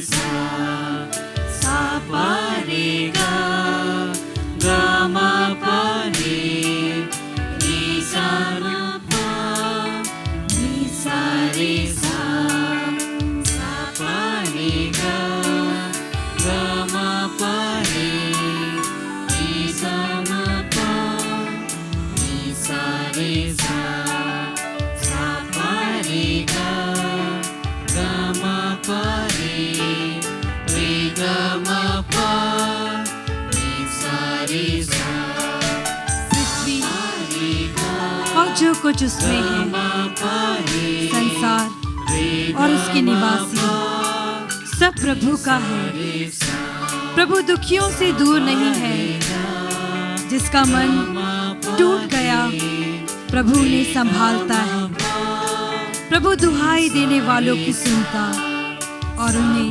सा सा पा रे गा गा मा पा रे नी सा मा पा नी सा रे सा सा पा रे गा गा मा पा रे नी सा मा पा नी सा रे सा सा पा रे गा गा मा पा रे गा मा पा नी सा रे सा। पृथ्वी और जो कुछ उसमें है, संसार और उसके निवासी सब प्रभु का है। प्रभु दुखियों से दूर नहीं है। जिसका मन टूट गया प्रभु उन्हें संभालता है। प्रभु दुहाई देने वालों की सुनता और उन्हें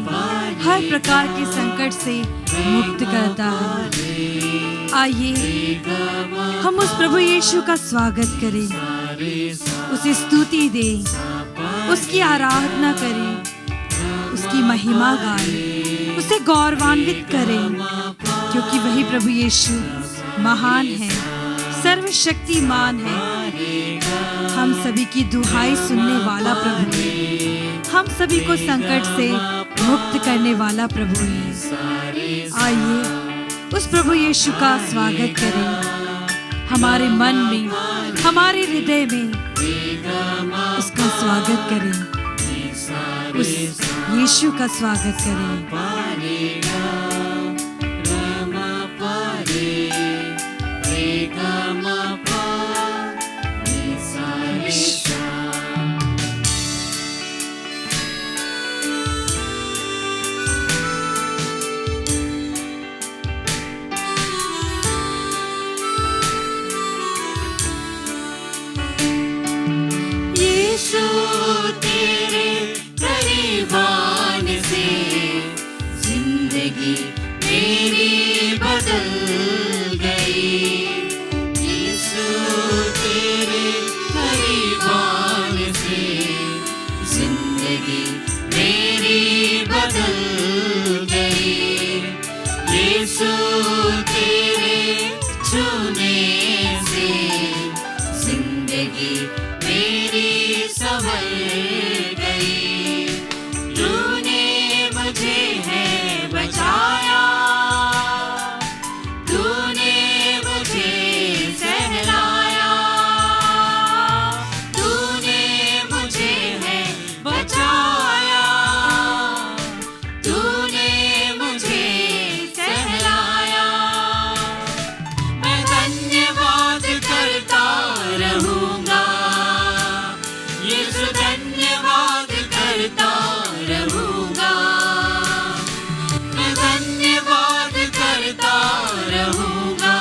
हर प्रकार के संकट से मुक्त करता है। आइए हम उस प्रभु यीशु का स्वागत करें, उसे स्तुति दें, उसकी आराधना करें, उसकी महिमा गाएं, उसे गौरवान्वित करें, क्योंकि वही प्रभु यीशु महान है, सर्वशक्तिमान है। हम सभी की दुहाई सुनने वाला प्रभु है। हम सभी को संकट से मुक्त करने वाला प्रभु है। आइए उस प्रभु यीशु का स्वागत करें। हमारे मन में, हमारे हृदय में उसका स्वागत करें, उस यीशु का स्वागत करें। तेरे करीब आने से जिंदगी मेरी बदल गई। यीशु तेरे करीब आने से जिंदगी मेरी बदल गई। यीशु तेरे छूने से जिंदगी मेरी संवर गई। तूने मुझे है बचाया, तूने मुझे सहलाया, तूने मुझे है बचाया, तूने मुझे सहलाया। मैं धन्यवाद करता रहूंगा, धन्यवाद करता रहूंगा। मैं धन्यवाद करता रहूंगा,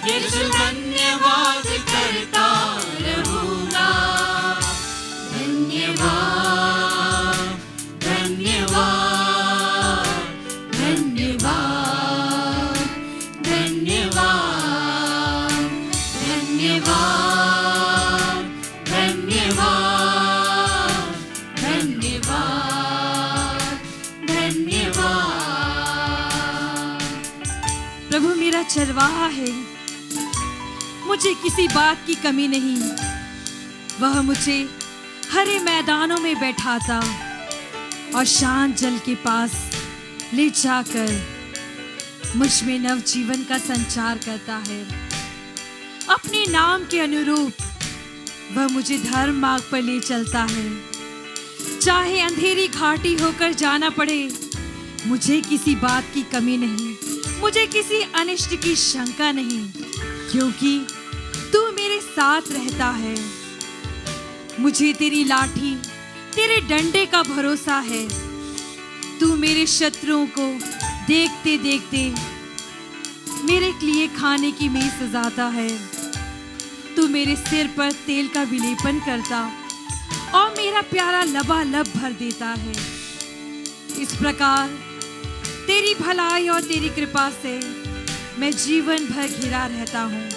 यीशु धन्यवाद करता रहूंगा। धन्यवाद धन्यवाद धन्यवाद धन्यवाद धन्यवाद धन्यवाद धन्यवाद धन्यवाद। प्रभु मेरा चरवाहा है, मुझे किसी बात की कमी नहीं। वह मुझे हरे मैदानों में बैठाता और शांत जल के पास ले जाकर मुझ में नव जीवन का संचार करता है। अपने नाम के अनुरूप वह मुझे धर्म मार्ग पर ले चलता है। चाहे अंधेरी घाटी होकर जाना पड़े, मुझे किसी बात की कमी नहीं, मुझे किसी अनिष्ट की शंका नहीं, क्योंकि तू मेरे साथ रहता है। मुझे तेरी लाठी, तेरे डंडे का भरोसा है। तू मेरे शत्रुओं को देखते देखते मेरे लिए खाने की मेज सजाता है। तू मेरे सिर पर तेल का विलेपन करता और मेरा प्यारा लबालब भर देता है। इस प्रकार तेरी भलाई और तेरी कृपा से मैं जीवन भर घिरा रहता हूँ।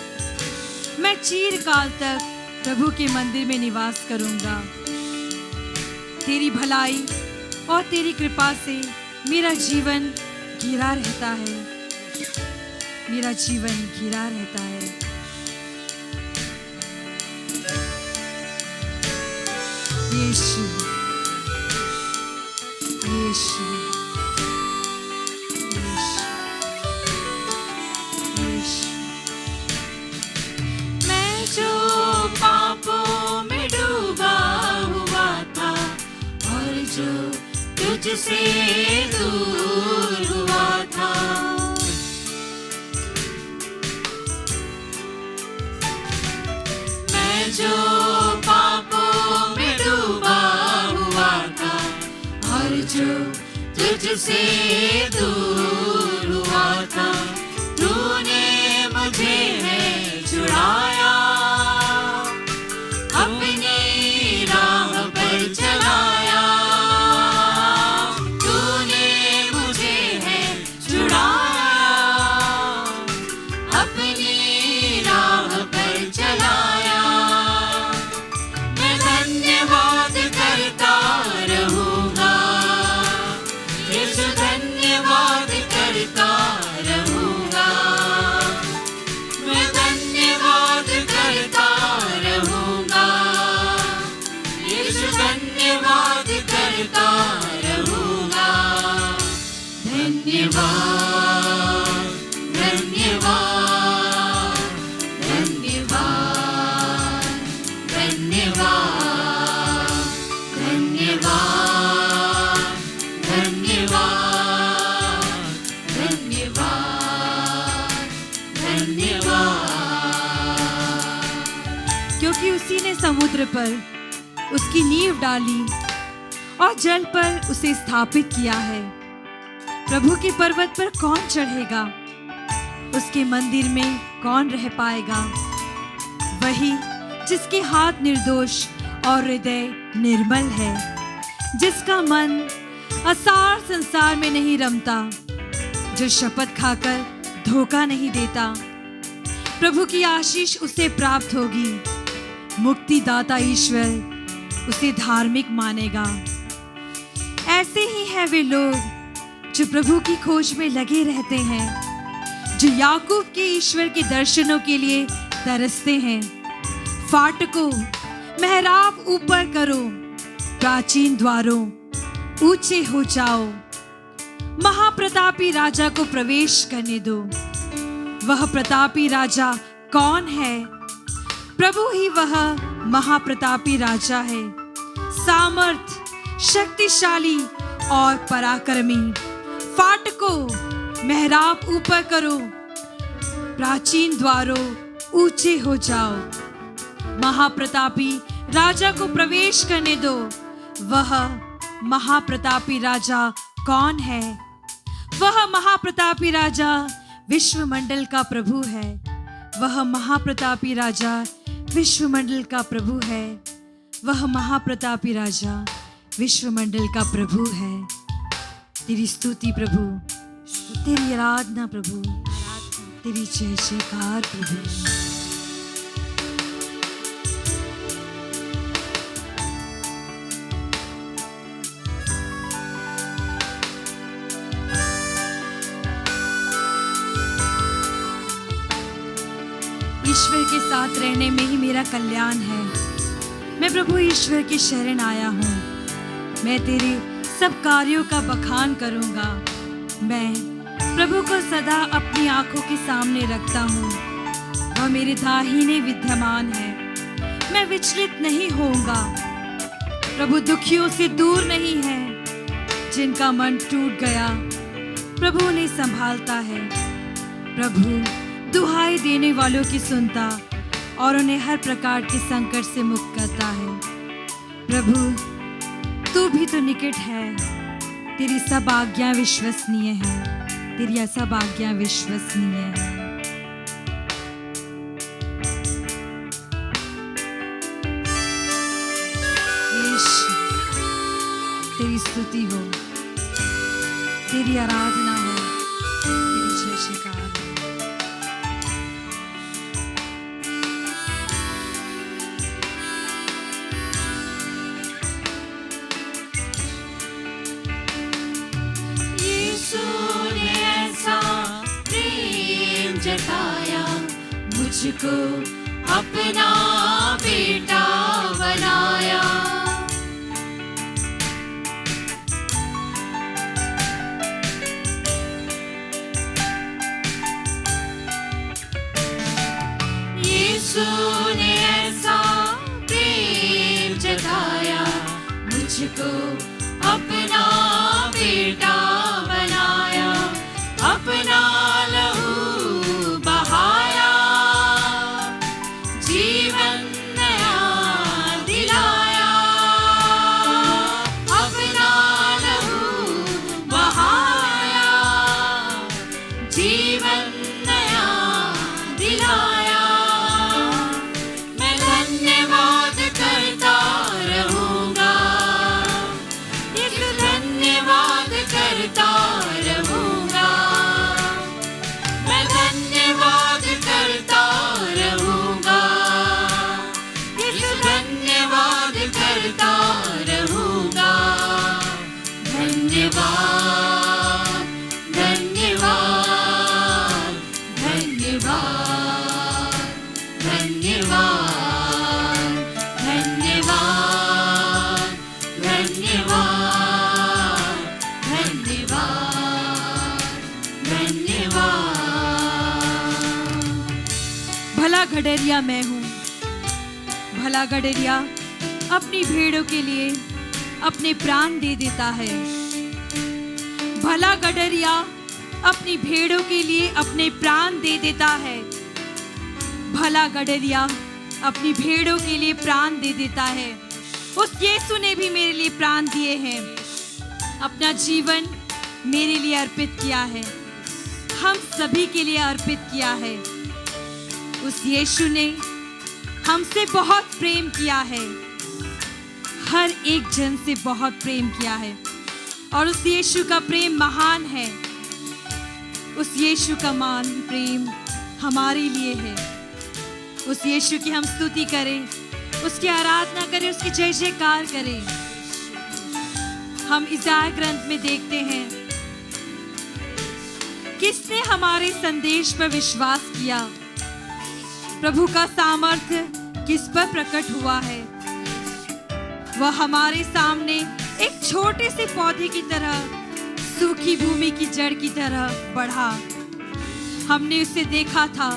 मैं चिरकाल तक प्रभु के मंदिर में निवास करूंगा। तेरी भलाई और तेरी कृपा से मेरा जीवन घिरा रहता है, मेरा जीवन घिरा रहता है। यीशु, यीशु, यीशु, यीशु। मैं जो पापों में डूबा हुआ था और जो तुझसे दूर हुआ था, मैं जो पापों में डूबा हुआ था और जो तुझसे दूर हुआ था, तूने मुझे है छुड़ाया, अपनी राह पर चलाया। तूने मुझे है छुड़ाया, अपनी राह पर चलाया। मैं धन्यवाद करता रहूँगा, यीशु धन्यवाद करता रहूँगा। मैं धन्यवाद करता रहूँगा, यीशु धन्यवाद करता रहूँगा। धन्यवाद, धन्यवाद, धन्यवाद, धन्यवाद, धन्यवाद, धन्यवाद, धन्यवाद, धन्यवाद। क्योंकि उसी ने समुद्र पर उसकी नींव डाली और जल पर उसे स्थापित किया है। प्रभु के पर्वत पर कौन चढ़ेगा? उसके मंदिर में कौन रह पाएगा? वही जिसके हाथ निर्दोष और हृदय निर्मल है, जिसका मन असार संसार में नहीं रमता, जो शपथ खाकर धोखा नहीं देता। प्रभु की आशीष उसे प्राप्त होगी। मुक्तिदाता ईश्वर उसे धार्मिक मानेगा। ऐसे ही हैं वे लोग जो प्रभु की खोज में लगे रहते हैं, जो याकूब के ईश्वर के दर्शनों के लिए तरसते हैं। फाटकों, मेहराब ऊपर करो, प्राचीन द्वारों ऊंचे हो जाओ। महाप्रतापी राजा को प्रवेश करने दो। वह प्रतापी राजा कौन है? प्रभु ही वह महाप्रतापी राजा है, सामर्थ, शक्तिशाली और पराक्रमी। फाटकों, मेहराब ऊपर करो, प्राचीन द्वारों ऊंचे हो जाओ। महाप्रतापी राजा को प्रवेश करने दो। वह महाप्रतापी राजा कौन है? वह महाप्रतापी राजा विश्वमंडल का प्रभु है। वह महाप्रतापी राजा विश्वमंडल का प्रभु है। वह महाप्रतापी राजा विश्वमंडल का प्रभु है। तेरी स्तुति प्रभु, तेरी आराधना प्रभु, तेरी जय जयकार प्रभु। ईश्वर के साथ रहने में ही मेरा कल्याण है। मैं प्रभु ईश्वर की शरण आया हूँ। मैं तेरे सब कार्यों का बखान करूँगा। मैं प्रभु को सदा अपनी आंखों के सामने रखता हूँ। वह मेरे दाहिने विद्यमान है। मैं विचलित नहीं होऊंगा। प्रभु दुखियों से दूर नहीं है। जिनका मन टूट गया प्रभु उन्हें संभालता है। प्रभु दुहाई देने वालों की सुनता और उन्हें हर प्रकार के संकट से मुक्त करता है। प्रभु तू भी तो निकट है। तेरी सब आज्ञा विश्वसनीय है। तेरी सब आज्ञा विश्वसनीय है। यीशु, तेरी स्तुति हो, तेरी आराधना हो, तेरी जय जयकार हो। मुझको अपना बेटा बनाया। यीशु ने ऐसा प्रेम जताया, मुझको अपना बेटा बनाया, अपना लहू बहाया, जीवन नया दिलाया, अपना लहू बहाया, जीवन नया दिलाया। मैं धन्यवाद करता रहूंगा, एक धन्यवाद करता रहूंगा, मैं धन्यवाद करता रहूंगा, एक धन्यवाद करता रहूंगा। धन्यवाद, धन्यवाद, धन्यवाद, धन्यवाद, धन्यवाद, धन्यवाद, धन्यवाद, धन्यवाद। भला गडरिया मैं हूँ। भला गडरिया अपनी भेड़ों के लिए अपने प्राण दे देता है। भला गडरिया अपनी भेड़ों के लिए अपने प्राण दे देता है। भला गडरिया अपनी भेड़ों के लिए प्राण दे देता है। उस यीशु ने भी मेरे लिए प्राण दिए हैं, अपना जीवन मेरे लिए अर्पित किया है, हम सभी के लिए अर्पित किया है। उस यीशु ने हमसे बहुत प्रेम किया है, हर एक जन से बहुत प्रेम किया है, और उस यीशु का प्रेम महान है। उस यीशु का महान प्रेम हमारे लिए है। उस यीशु की हम स्तुति करें, उसकी आराधना करें, उसकी जय जयकार करें। हम इज़ाया ग्रंथ में देखते हैं, किसने हमारे संदेश पर विश्वास किया, प्रभु का सामर्थ्य किस पर प्रकट हुआ है। वह हमारे सामने एक छोटे से पौधे की तरह, सूखी भूमि की जड़ की तरह बढ़ा। हमने उसे देखा था,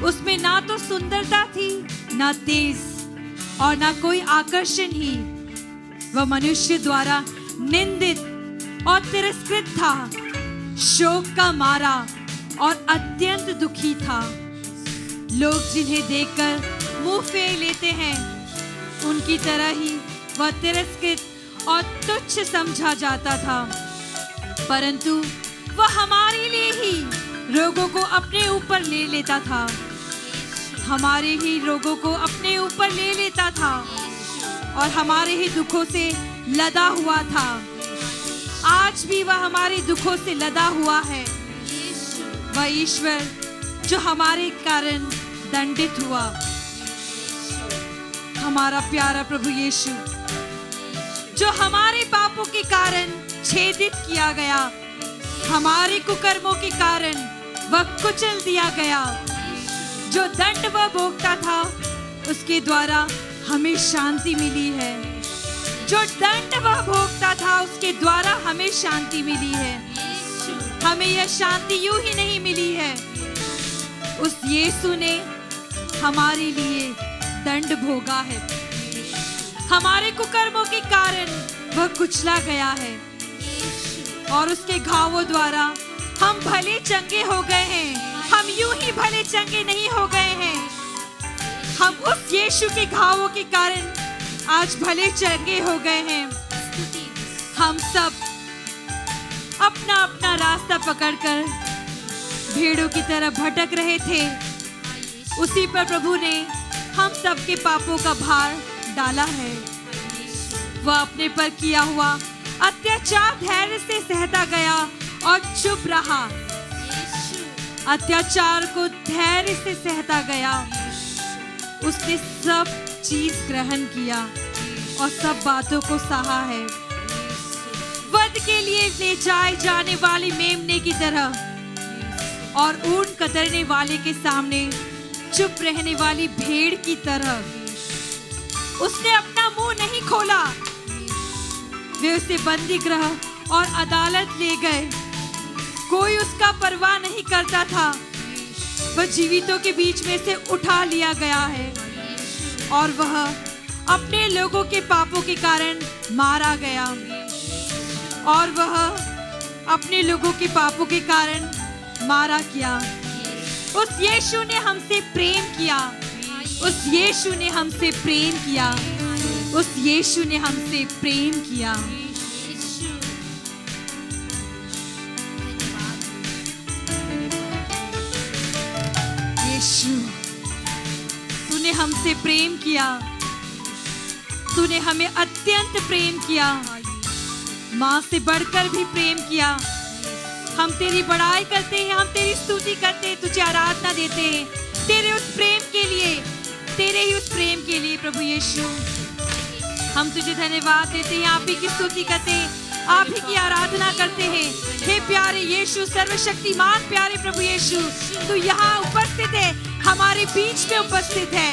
उसमें ना तो सुंदरता थी, ना तेज और ना कोई आकर्षण ही। वह मनुष्य द्वारा निंदित और तिरस्कृत था, शोक का मारा और अत्यंत दुखी था। लोग जिन्हें देखकर मुंह फेर लेते हैं, उनकी तरह ही वह तिरस्कृत और तुच्छ समझा जाता था, परंतु वह हमारे लिए ही रोगों को अपने ऊपर ले लेता था, हमारे ही रोगों को अपने ऊपर ले लेता था और हमारे ही दुखों से लदा हुआ था। आज भी वह हमारे दुखों से लदा हुआ है। वह ईश्वर जो हमारे कारण दंडित हुआ, हमारा प्यारा प्रभु यीशु जो हमारे पापों के कारण छेदित किया गया, हमारे कुकर्मों के कारण वह कुचल दिया गया। जो दंड वह भोगता था, उसके द्वारा हमें शांति मिली है। जो दंड वह भोगता था, उसके द्वारा हमें शांति मिली है। हमें यह शांति यूं ही नहीं मिली है, उस यीशु ने हमारे लिए दंड भोगा है। हमारे कुकर्मों के कारण वह कुचला गया है और उसके घावों द्वारा हम भले चंगे हो गए हैं। हम यूं ही भले चंगे नहीं हो गए हैं, हम उस यीशु के घावों के कारण आज भले चंगे हो गए हैं। हम सब अपना अपना रास्ता पकड़कर भेड़ों की तरह भटक रहे थे, उसी पर प्रभु ने हम सबके पापों का भार डाला है। वह अपने पर किया हुआ अत्याचार धैर्य से सहता गया और चुप रहा। अत्याचार को धैर्य से सहता गया। उसने सब चीज ग्रहण किया और सब बातों को सहा है। वध के लिए ले जाए जाने वाली मेमने की तरह और ऊन कतरने वाले के सामने चुप रहने वाली भेड़ की तरह उसने अपना मुंह नहीं खोला। वे उसे बंदी गृह और अदालत ले गए। कोई उसका परवाह नहीं करता था। वह जीवितों के बीच में से उठा लिया गया है और वह अपने लोगों के पापों के कारण मारा गया। और वह अपने लोगों के पापों के कारण मारा गया। उस यीशु ने हमसे प्रेम किया। उस यीशु ने हमसे प्रेम किया। उस यीशु ने हमसे प्रेम किया। यीशु, तूने हमसे प्रेम किया। तूने हमें अत्यंत प्रेम किया, माँ से बढ़कर भी प्रेम किया। हम तेरी बड़ाई करते हैं, हम तेरी स्तुति करते हैं, तुझे आराधना देते हैं तेरे उस प्रेम के लिए, तेरे ही उस प्रेम के लिए। प्रभु यीशु, हम तुझे धन्यवाद देते हैं, आप ही की स्तुति करते हैं, आप ही की आराधना करते हैं। हे प्यारे यीशु, सर्वशक्तिमान प्यारे प्रभु यीशु, तू यहाँ उपस्थित है, हमारे बीच में उपस्थित है।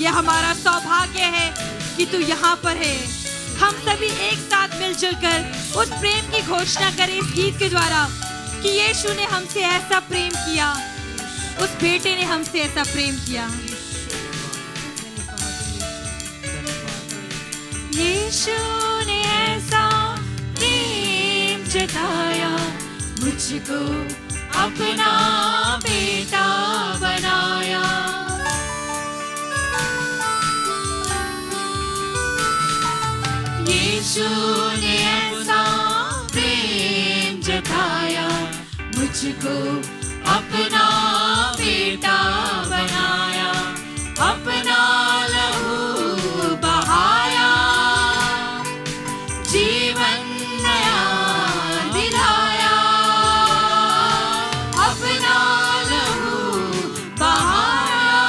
यह हमारा सौभाग्य है कि तू यहाँ पर है। हम सभी एक साथ मिलजुल कर उस प्रेम की घोषणा करें इस गीत के द्वारा कि यीशु ने हमसे ऐसा प्रेम किया, उस बेटे ने हमसे ऐसा प्रेम किया। यीशु ने ऐसा प्रेम जताया, मुझको अपना बेटा बनाया। यीशु ने ऐसा प्रेम जताया, मुझको अपना बेटा बनाया। अपना लहू बहाया, जीवन नया दिलाया। अपना लहू बहाया,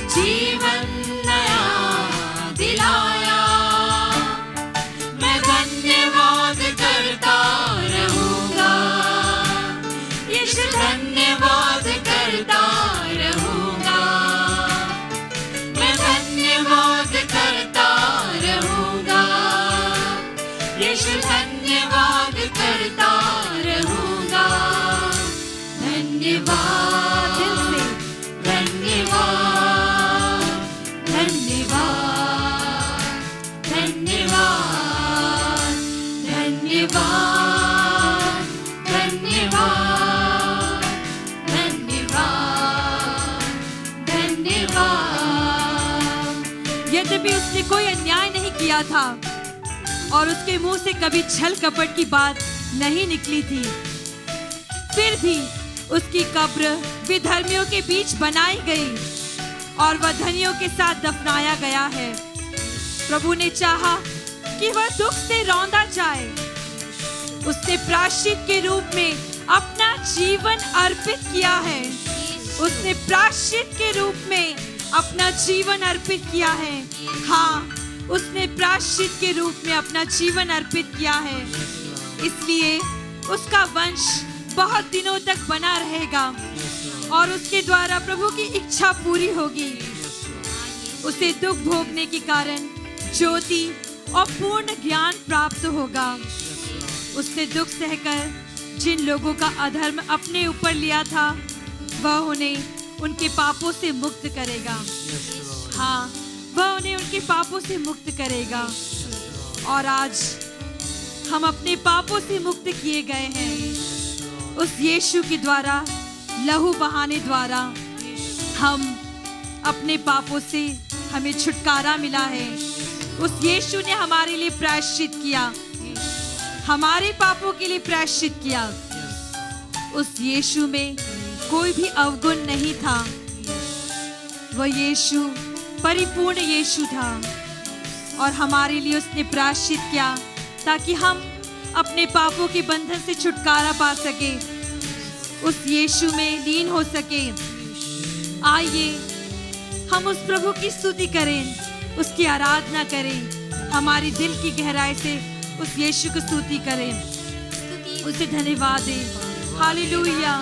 जीवन नया दिलाया। मैं धन्यवाद करता रहूंगा, यीशु धन्यवाद करता रहूंगा। मैं धन्यवाद करता रहूंगा, यीशु धन्यवाद करता रहूंगा। धन्यवाद दिल से, धन्यवाद, धन्यवाद, धन्यवाद, धन्यवाद, धन्यवाद, धन्यवाद, धन्यवाद। यद्यपि उसने कोई अन्याय नहीं किया था और उसके मुंह से कभी छल कपट की बात नहीं निकली थी, फिर भी उसकी कब्र विधर्मियों के बीच बनाई गई और वह धनियों के साथ दफनाया गया है। प्रभु ने चाहा कि वह दुख से रौंदा जाए। उसने प्रायश्चित के रूप में अपना जीवन अर्पित किया है। उसने प्रायश्चित के रूप में अपना जीवन अर्पित किया है। हाँ, उसने प्रायश्चित के रूप में अपना जीवन अर्पित किया है। इसलिए उसका वंश बहुत दिनों तक बना रहेगा और उसके द्वारा प्रभु की इच्छा पूरी होगी। उसे दुख भोगने के कारण ज्योति और पूर्ण ज्ञान प्राप्त होगा। उसने दुख सहकर जिन लोगों का अधर्म अपने ऊपर लिया था, वह उन्हें उनके पापों से मुक्त करेगा। हाँ, वह उन्हें उनके पापों से मुक्त करेगा। और आज हम अपने पापों से मुक्त किए गए हैं। उस यीशु के द्वारा, लहू बहाने द्वारा हम अपने पापों से हमें छुटकारा मिला है। उस यीशु ने हमारे लिए प्रायश्चित किया, हमारे पापों के लिए प्रायश्चित किया। उस यीशु में कोई भी अवगुण नहीं था। वह यीशु परिपूर्ण यीशु था और हमारे लिए उसने प्रायश्चित किया ताकि हम अपने पापों के बंधन से छुटकारा पा सके, उस यीशु में लीन हो सके। आइए हम उस प्रभु की स्तुति करें, उसकी आराधना करें, हमारी दिल की गहराई से उस यीशु की स्तुति करें, उसे धन्यवाद दें। Hallelujah,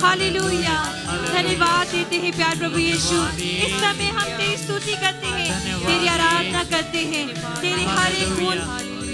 hallelujah. धन्यवाद देते हैं प्यार प्रभु यीशु। इस समय हम तेरी स्तुति करते हैं, तेरी आराधना करते हैं, तेरे हर एक खून,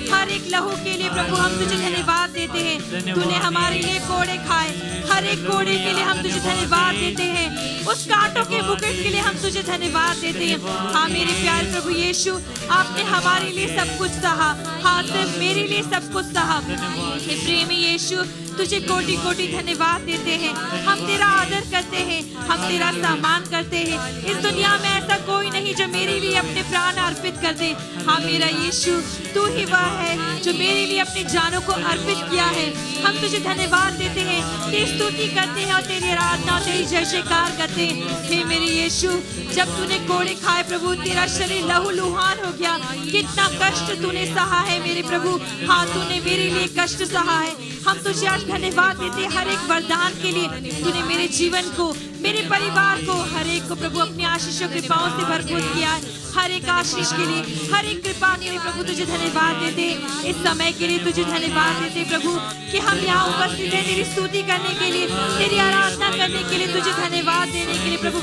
हर एक लहू के लिए प्रभु हम तुझे धन्यवाद देते हैं। तूने हमारे लिए कोड़े खाए, हर एक कोड़े के लिए हम तुझे धन्यवाद देते हैं। उस कांटों के मुकुट के लिए हम तुझे धन्यवाद देते हैं। हाँ मेरे प्यारे प्रभु यीशु, आपने हमारे लिए सब कुछ सहा, हाँ सिर्फ मेरे लिए सब कुछ सहा। हे प्रेमी यीशु, तुझे कोटि कोटि धन्यवाद देते हैं। हम तेरा आदर करते हैं, हम तेरा सम्मान करते हैं। इस दुनिया में ऐसा कोई नहीं जो मेरे लिए अपने प्राण अर्पित कर दे। हाँ मेरा यीशु, तू ही वह है जो मेरे लिए अपनी जानों को अर्पित किया है। हम तुझे धन्यवाद देते हैं, तेरी स्तुति करते हैं और तेरी आराधना और तेरी जय जयकार करते हैं। हे मेरे यीशु, जब तूने कोड़े खाए प्रभु, तेरा शरीर लहू लुहान हो गया। कितना कष्ट तूने सहा है मेरे प्रभु, हाँ तूने मेरे लिए कष्ट सहा है। हम तुझे आज धन्यवाद देते हैं हर एक वरदान के लिए। तूने मेरे जीवन को, मेरे परिवार को, हर एक को प्रभु अपनी आशीषों कृपाओं से भरपूर किया है। हर एक आशीष के लिए, हर एक कृपा के लिए प्रभु तुझे धन्यवाद देते हैं। इस समय के लिए तुझे धन्यवाद देते हैं प्रभु कि हम यहाँ उपस्थित हैं तेरी स्तुति करने के लिए, तेरी आराधना करने के लिए, तुझे धन्यवाद देने के लिए प्रभु।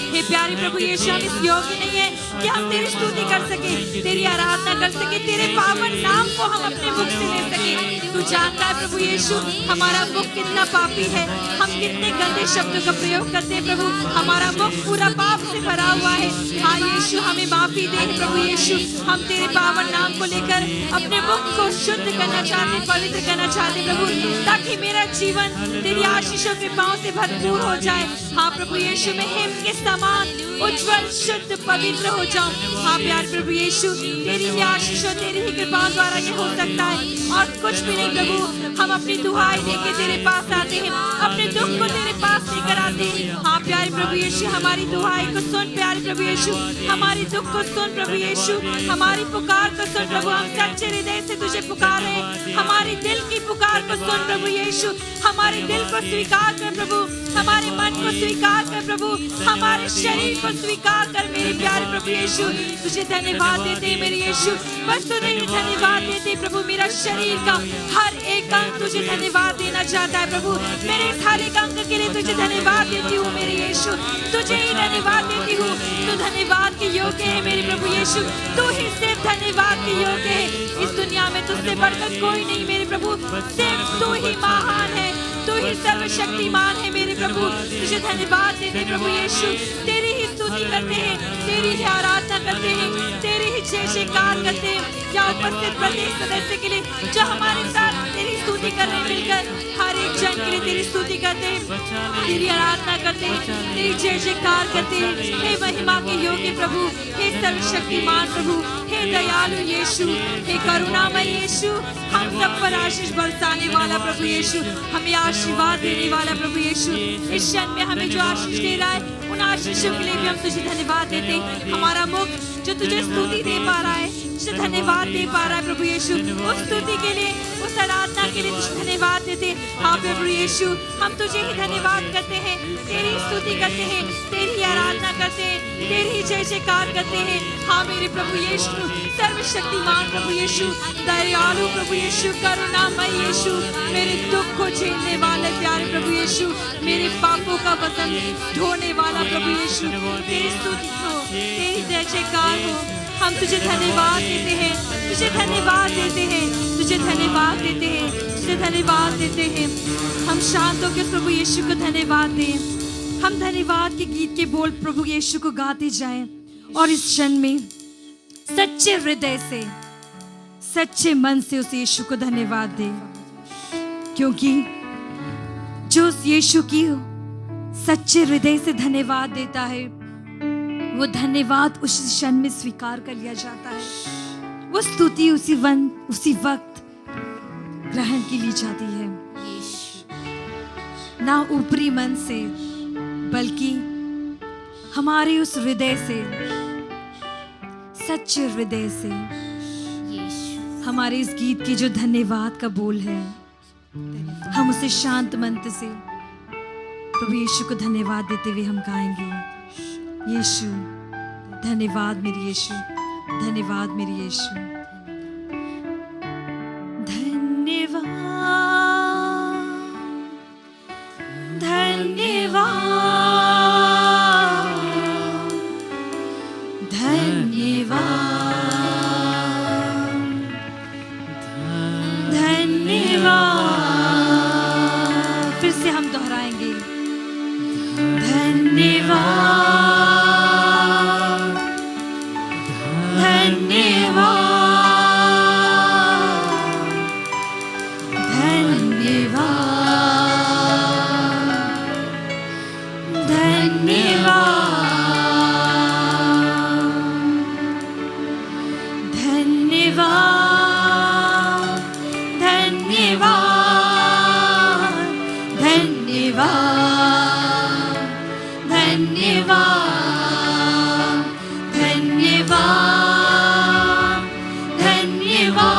हे प्यारे प्रभु यीशु, हम इस योग्य नहीं है कि हम तेरी स्तुति कर सके, तेरी आराधना कर सके, तेरे पावन नाम को हम अपने मुख से ले सके। तू जानता है प्रभु यीशु, हमारा मुख कितना पापी है, हम कितने गंदे शब्दों का प्रयोग करते हैं प्रभु। हमारा मुख पूरा पाप से भरा हुआ है। हाँ यीशु, हमें माफी दे प्रभु यीशु। हम तेरे पावन नाम को लेकर अपने मुख को शुद्ध करना चाहते, पवित्र करना चाहते प्रभु, ताकि मेरा जीवन तेरी आशीषों कृपाओं से भरपूर हो जाए। हाँ प्रभु यीशु, मैं हिम के समान उज्जवल, शुद्ध, पवित्र हो जाऊं। हाँ प्यार प्रभु यीशु, तेरी ही आशीषों, तेरी ही कृपाओं द्वारा ये हो सकता है और कुछ भी नहीं प्रभु। हम अपनी दुहाई लेके तेरे पास आते हैं, अपने दुख को तेरे पास लेकर आते हैं। हाँ प्यारे प्रभु यीशु, हमारी दुहाई को सुन प्यारे प्रभु यीशु, हमारी दुख को सुन प्रभु यीशु, हमारी पुकार को सुन प्रभु। हम सच्चे हृदय से तुझे पुकार रहे हैं, हमारी दिल की पुकार को सुन प्रभु यीशु। हमारे दिल को स्वीकार कर प्रभु, हमारे मन को स्वीकार कर प्रभु, हमारे शरीर को स्वीकार कर मेरे प्यारे प्रभु यीशु। तुझे धन्यवाद देते हैं मेरे यीशु, बस तुझे धन्यवाद देते प्रभु। मेरा शरीर का हर एक अंग तुझे धन्यवाद देना चाहता है प्रभु। मेरे इस हर एक अंग के लिए तुझे धन्यवाद देती हूँ मेरे यीशु, तुझे ही धन्यवाद देती हूँ। तू धन्यवाद के योग्य है मेरे प्रभु यीशु, तू ही सिर्फ धन्यवाद के योग्य है। इस दुनिया में तुझसे बढ़कर कोई नहीं मेरे प्रभु, सिर्फ तू ही महान है, तू ही सर्वशक्तिमान है मेरे प्रभु। तुझे धन्यवाद देते प्रभु यीशु, तेरी ही स्तुति करते हैं, तेरी ही आराधना करते हैं, तेरी ही जय जयकार करते हैं। क्या उपस्थित प्रत्येक सदस्य के लिए जो हमारे साथ तेरी स्तुति कर रहे हैं, मिलकर हर एक जन के लिए तेरी स्तुति करते हैं, तेरी आराधना करते हैं, तेरी जय जयकार करते हैं। हे महिमा के योग्य प्रभु, हे सर्वशक्तिमान प्रभु, हे दयालु यीशु, हे करुणामय यीशु, हम सब पर आशीष बरसाने वाला प्रभु यीशु, हमें आशीर्वाद देने वाला प्रभु यीशु। इस क्षण में हमें जो आशीष दे रहा है, उन आशीषों के लिए भी हम तुझे धन्यवाद देते हैं। हमारा मुख जो तुझे स्तुति दे पा रहा है, तुझे धन्यवाद दे पा रहा है प्रभु यीशु, उस स्तुति के लिए, उस आराधना के लिए तुझे धन्यवाद देते हैं। हाँ प्रभु यीशु, हम तुझे ही धन्यवाद करते हैं, तेरी स्तुति करते हैं, तेरी आराधना करते हैं, तेरी ही जय जयकार करते हैं। हाँ मेरे प्रभु यीशु, सर्वशक्तिमान प्रभु यीशु, दयालु प्रभु यीशु, करुणामय यीशु, मेरे दुख को झेलने वाले प्यारे प्रभु यीशु, मेरे पापों का वजन ढोने वाला प्रभु यीशु, तेरी स्तुति हो, तेरी जय जयकार हो। हम तुझे धन्यवाद देते हैं, तुझे धन्यवाद देते हैं, तुझे धन्यवाद देते हैं, तुझे धन्यवाद देते हैं। हम शांत होकर प्रभु यीशु को धन्यवाद दें। हम धन्यवाद के गीत के बोल प्रभु यीशु को गाते जाएं और इस क्षण में सच्चे हृदय से, सच्चे मन से उस यीशु को धन्यवाद दें, क्योंकि जो उस यीशु की सच्चे हृदय से धन्यवाद देता है, वो धन्यवाद उस क्षण में स्वीकार कर लिया जाता है। वो स्तुति उसी वक्त ग्रहण की ली जाती है, ना ऊपरी मन से, बल्कि हमारे उस हृदय से, सच्चे हृदय से। हमारे इस गीत की जो धन्यवाद का बोल है, हम उसे शांत मन से प्रभु यीशु को धन्यवाद देते हुए हम गाएंगे। यीशु धन्यवाद मेरे यीशु, धन्यवाद मेरे यीशु, धन्यवाद, धन्यवाद, धन्यवाद, धन्यवाद, धन्यवाद, धन्यवाद, धन्यवाद,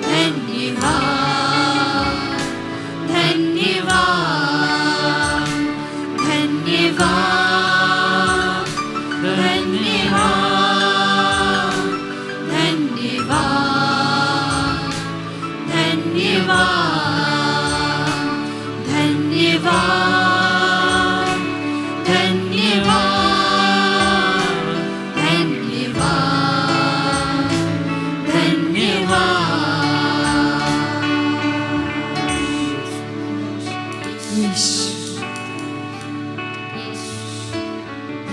धन्यवाद, धन्यवाद, धन्यवाद, धन्यवाद, धन्यवाद, धन्यवाद, धन्यवाद, धन्यवाद। यीशु,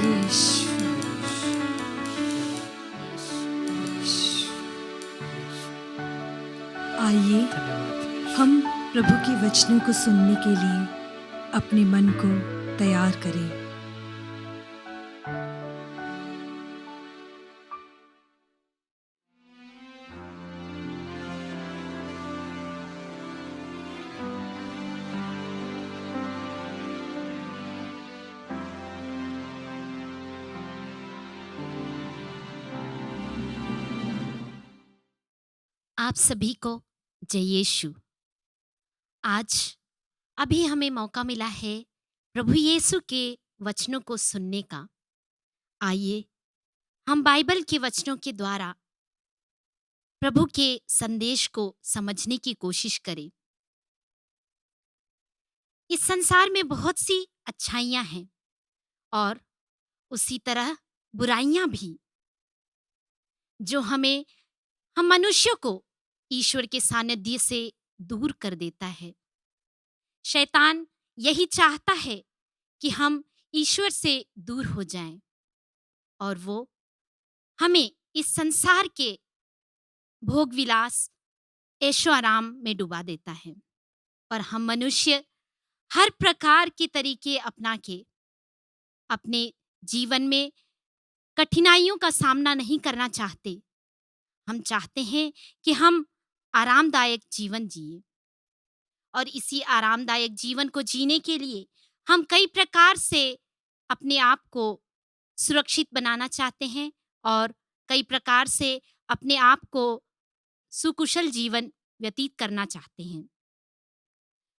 यीशु, आइए हम प्रभु के वचनों को सुनने के लिए अपने मन को तैयार करें। आप सभी को जय यीशु। आज अभी हमें मौका मिला है प्रभु यीशु के वचनों को सुनने का। आइए हम बाइबल के वचनों के द्वारा प्रभु के संदेश को समझने की कोशिश करें। इस संसार में बहुत सी अच्छाइयाँ हैं और उसी तरह बुराइयाँ भी, जो हम मनुष्यों को ईश्वर के सानिध्य से दूर कर देता है। शैतान यही चाहता है कि हम ईश्वर से दूर हो जाएं और वो हमें इस संसार के भोग विलास, ऐशो आराम में डुबा देता है और हम मनुष्य हर प्रकार के तरीके अपना के अपने जीवन में कठिनाइयों का सामना नहीं करना चाहते। हम चाहते हैं कि हम आरामदायक जीवन जिए और इसी आरामदायक जीवन को जीने के लिए हम कई प्रकार से अपने आप को सुरक्षित बनाना चाहते हैं और कई प्रकार से अपने आप को सुकुशल जीवन व्यतीत करना चाहते हैं।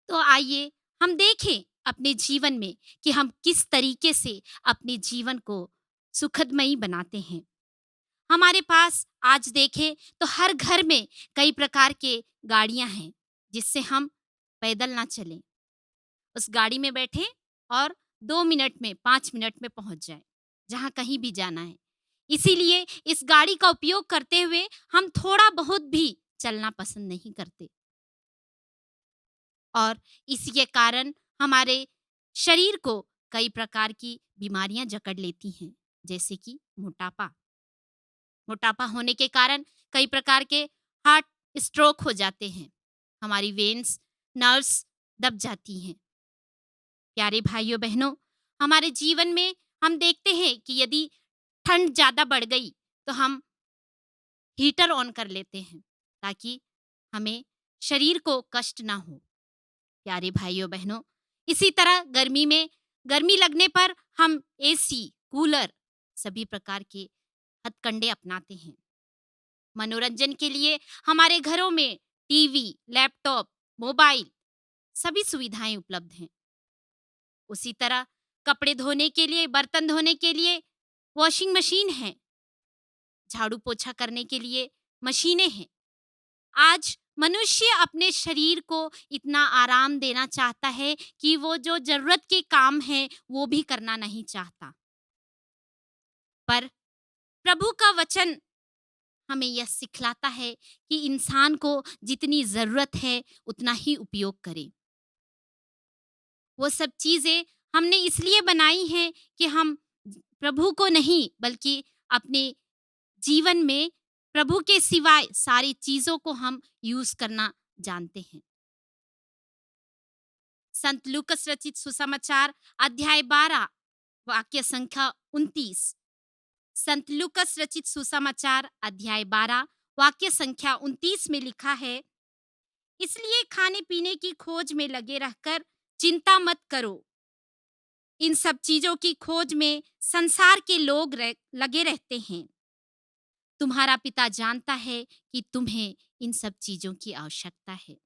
तो आइए हम देखें अपने जीवन में कि हम किस तरीके से अपने जीवन को सुखदमयी बनाते हैं। हमारे पास आज देखें तो हर घर में कई प्रकार के गाड़ियां हैं जिससे हम पैदल ना चलें, उस गाड़ी में बैठें और 2 मिनट में 5 मिनट में पहुंच जाए जहां कहीं भी जाना है। इसीलिए इस गाड़ी का उपयोग करते हुए हम थोड़ा बहुत भी चलना पसंद नहीं करते और इसी के कारण हमारे शरीर को कई प्रकार की बीमारियां जकड़ लेती हैं, जैसे कि मोटापा होने के कारण कई प्रकार के हार्ट स्ट्रोक हो जाते हैं, हमारी वेन्स, नर्व्स दब जाती हैं। प्यारे भाइयों बहनों, हमारे जीवन में हम देखते हैं कि यदि ठंड ज़्यादा बढ़ गई तो हम हीटर ऑन कर लेते हैं ताकि हमें शरीर को कष्ट ना हो। प्यारे भाइयों बहनों, इसी तरह गर्मी में गर्मी लगने पर हम एसी, कूलर सभी प्रकार के हथकंडे अपनाते हैं। मनोरंजन के लिए हमारे घरों में टीवी, लैपटॉप, मोबाइल सभी सुविधाएं उपलब्ध हैं। उसी तरह कपड़े धोने के लिए, बर्तन धोने के लिए वॉशिंग मशीन है, झाड़ू पोछा करने के लिए मशीनें हैं। आज मनुष्य अपने शरीर को इतना आराम देना चाहता है कि वो जो जरूरत के काम है वो भी करना नहीं चाहता। पर प्रभु का वचन हमें यह सिखलाता है कि इंसान को जितनी जरूरत है उतना ही उपयोग करे। वो सब चीजें हमने इसलिए बनाई हैं कि हम प्रभु को नहीं बल्कि अपने जीवन में प्रभु के सिवाय सारी चीजों को हम यूज करना जानते हैं। संत लूकस रचित सुसमाचार अध्याय 12 वाक्य संख्या 29 संत लूकस रचित सुसमाचार अध्याय 12 वाक्य संख्या 29 में लिखा है, इसलिए खाने पीने की खोज में लगे रहकर चिंता मत करो। इन सब चीजों की खोज में संसार के लोग लगे रहते हैं। तुम्हारा पिता जानता है कि तुम्हें इन सब चीजों की आवश्यकता है।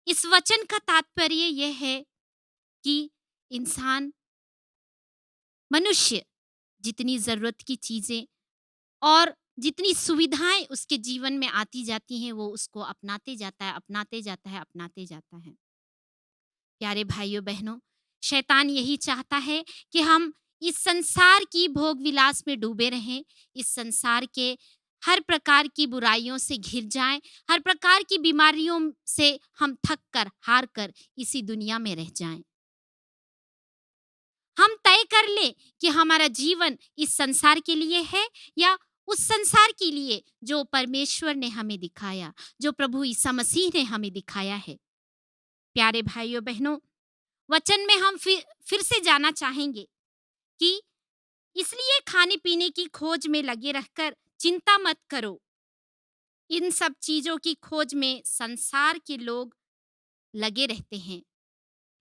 इस वचन का तात्पर्य यह है कि इंसान, मनुष्य जितनी जरूरत की चीजें और जितनी सुविधाएं उसके जीवन में आती जाती हैं, वो उसको अपनाते जाता है, अपनाते जाता है, अपनाते जाता है। प्यारे भाइयों बहनों, शैतान यही चाहता है कि हम इस संसार की भोग विलास में डूबे रहें, इस संसार के हर प्रकार की बुराइयों से घिर जाएं, हर प्रकार की बीमारियों से हम थक कर, हार कर इसी दुनिया में रह जाएं। हम तय कर ले कि हमारा जीवन इस संसार के लिए है या उस संसार के लिए जो परमेश्वर ने हमें दिखाया, जो प्रभु ईसा मसीह ने हमें दिखाया है। प्यारे भाइयों बहनों, वचन में हम फिर से जाना चाहेंगे कि इसलिए खाने पीने की खोज में लगे रहकर चिंता मत करो। इन सब चीजों की खोज में संसार के लोग लगे रहते हैं।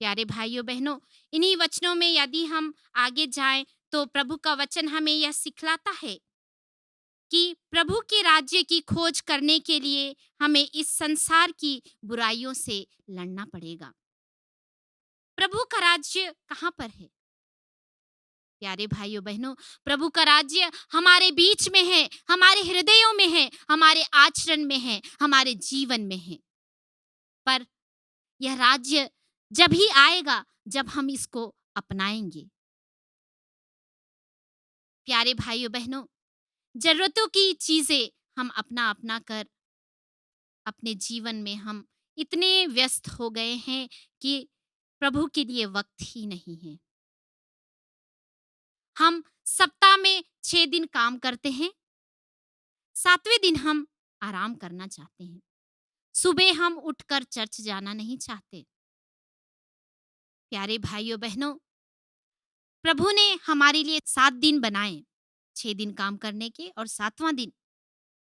प्यारे भाइयों बहनों, इन्हीं वचनों में यदि हम आगे जाएं तो प्रभु का वचन हमें यह सिखलाता है कि प्रभु के राज्य की खोज करने के लिए हमें इस संसार की बुराइयों से लड़ना पड़ेगा। प्रभु का राज्य कहाँ पर है? प्यारे भाइयों बहनों, प्रभु का राज्य हमारे बीच में है, हमारे हृदयों में है, हमारे आचरण में है, हमारे जीवन में है। पर यह राज्य जब ही आएगा जब हम इसको अपनाएंगे। प्यारे भाइयों बहनों, जरूरतों की चीजें हम अपना कर अपने जीवन में हम इतने व्यस्त हो गए हैं कि प्रभु के लिए वक्त ही नहीं है। हम सप्ताह में 6 दिन काम करते हैं, 7वें दिन हम आराम करना चाहते हैं। सुबह हम उठकर चर्च जाना नहीं चाहते। प्यारे भाइयों बहनों, प्रभु ने हमारे लिए 7 दिन बनाए, 6 दिन काम करने के और 7वां दिन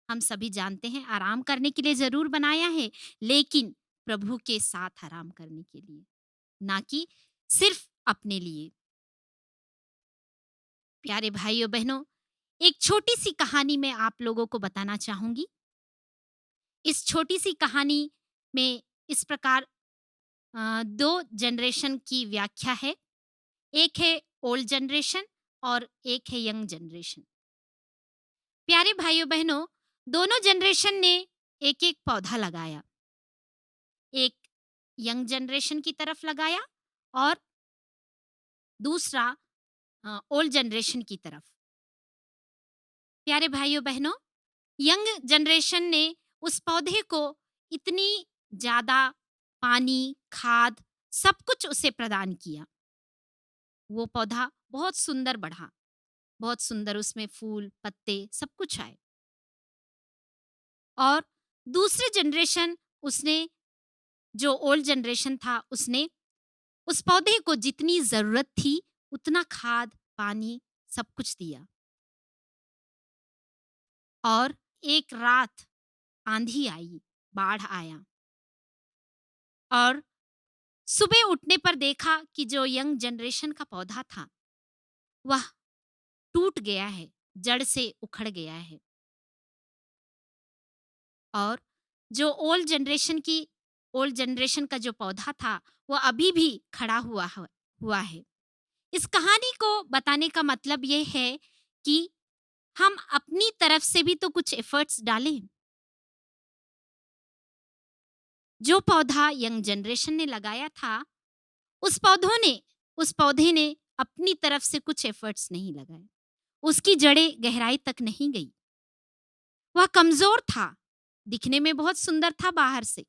हम सभी जानते हैं आराम करने के लिए जरूर बनाया है, लेकिन प्रभु के साथ आराम करने के लिए, ना कि सिर्फ अपने लिए। प्यारे भाइयों बहनों, एक छोटी सी कहानी मैं आप लोगों को बताना चाहूंगी। इस छोटी सी कहानी में इस प्रकार 2 जनरेशन की व्याख्या है। एक है ओल्ड जनरेशन और एक है यंग जनरेशन। प्यारे भाइयों बहनों, दोनों जनरेशन ने एक एक पौधा लगाया। एक यंग जनरेशन की तरफ लगाया और दूसरा ओल्ड जनरेशन की तरफ। प्यारे भाइयों बहनों, यंग जनरेशन ने उस पौधे को इतनी ज्यादा पानी, खाद, सब कुछ उसे प्रदान किया। वो पौधा बहुत सुंदर बढ़ा, बहुत सुंदर उसमें फूल, पत्ते सब कुछ आए। और दूसरे जनरेशन, उसने जो ओल्ड जनरेशन था, उसने उस पौधे को जितनी जरूरत थी उतना खाद, पानी सब कुछ दिया। और एक रात आंधी आई, बाढ़ आया और सुबह उठने पर देखा कि जो यंग जनरेशन का पौधा था वह टूट गया है, जड़ से उखड़ गया है। और जो ओल्ड जनरेशन का जो पौधा था वो अभी भी खड़ा हुआ है। इस कहानी को बताने का मतलब ये है कि हम अपनी तरफ से भी तो कुछ एफर्ट्स डालें। जो पौधा यंग जनरेशन ने लगाया था, उस पौधे ने अपनी तरफ से कुछ एफर्ट्स नहीं लगाए। उसकी जड़ें गहराई तक नहीं गई। वह कमजोर था, दिखने में बहुत सुंदर था बाहर से,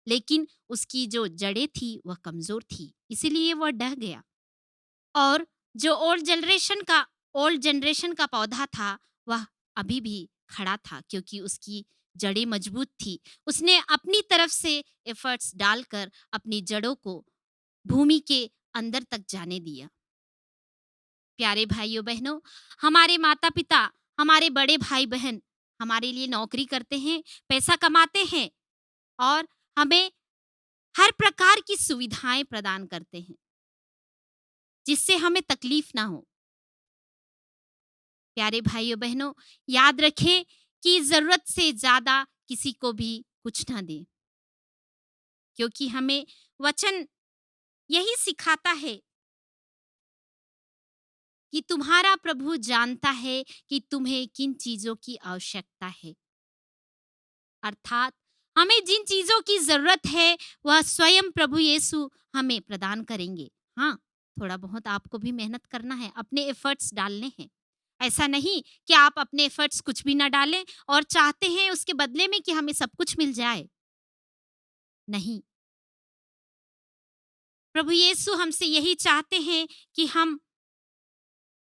लेकिन उसकी जो जड़ें थी वह कमजोर थी, इसीलिए वह ढह गया। और जो ओल्ड जनरेशन का पौधा था वह अभी भी खड़ा था, क्योंकि उसकी जड़ें मजबूत थी। उसने अपनी तरफ से एफर्ट्स डालकर अपनी जड़ों को भूमि के अंदर तक जाने दिया। प्यारे भाइयों बहनों, हमारे माता पिता, हमारे बड़े भाई बहन हमारे लिए नौकरी करते हैं, पैसा कमाते हैं और हमें हर प्रकार की सुविधाएं प्रदान करते हैं जिससे हमें तकलीफ ना हो। प्यारे भाइयों बहनों, याद रखें कि जरूरत से ज्यादा किसी को भी कुछ ना दें, क्योंकि हमें वचन यही सिखाता है कि तुम्हारा प्रभु जानता है कि तुम्हें किन चीजों की आवश्यकता है। अर्थात हमें जिन चीजों की जरूरत है वह स्वयं प्रभु यीशु हमें प्रदान करेंगे। हाँ, थोड़ा बहुत आपको भी मेहनत करना है, अपने एफर्ट्स डालने हैं। ऐसा नहीं कि आप अपने एफर्ट्स कुछ भी ना डालें और चाहते हैं उसके बदले में कि हमें सब कुछ मिल जाए। नहीं, प्रभु यीशु हमसे यही चाहते हैं कि हम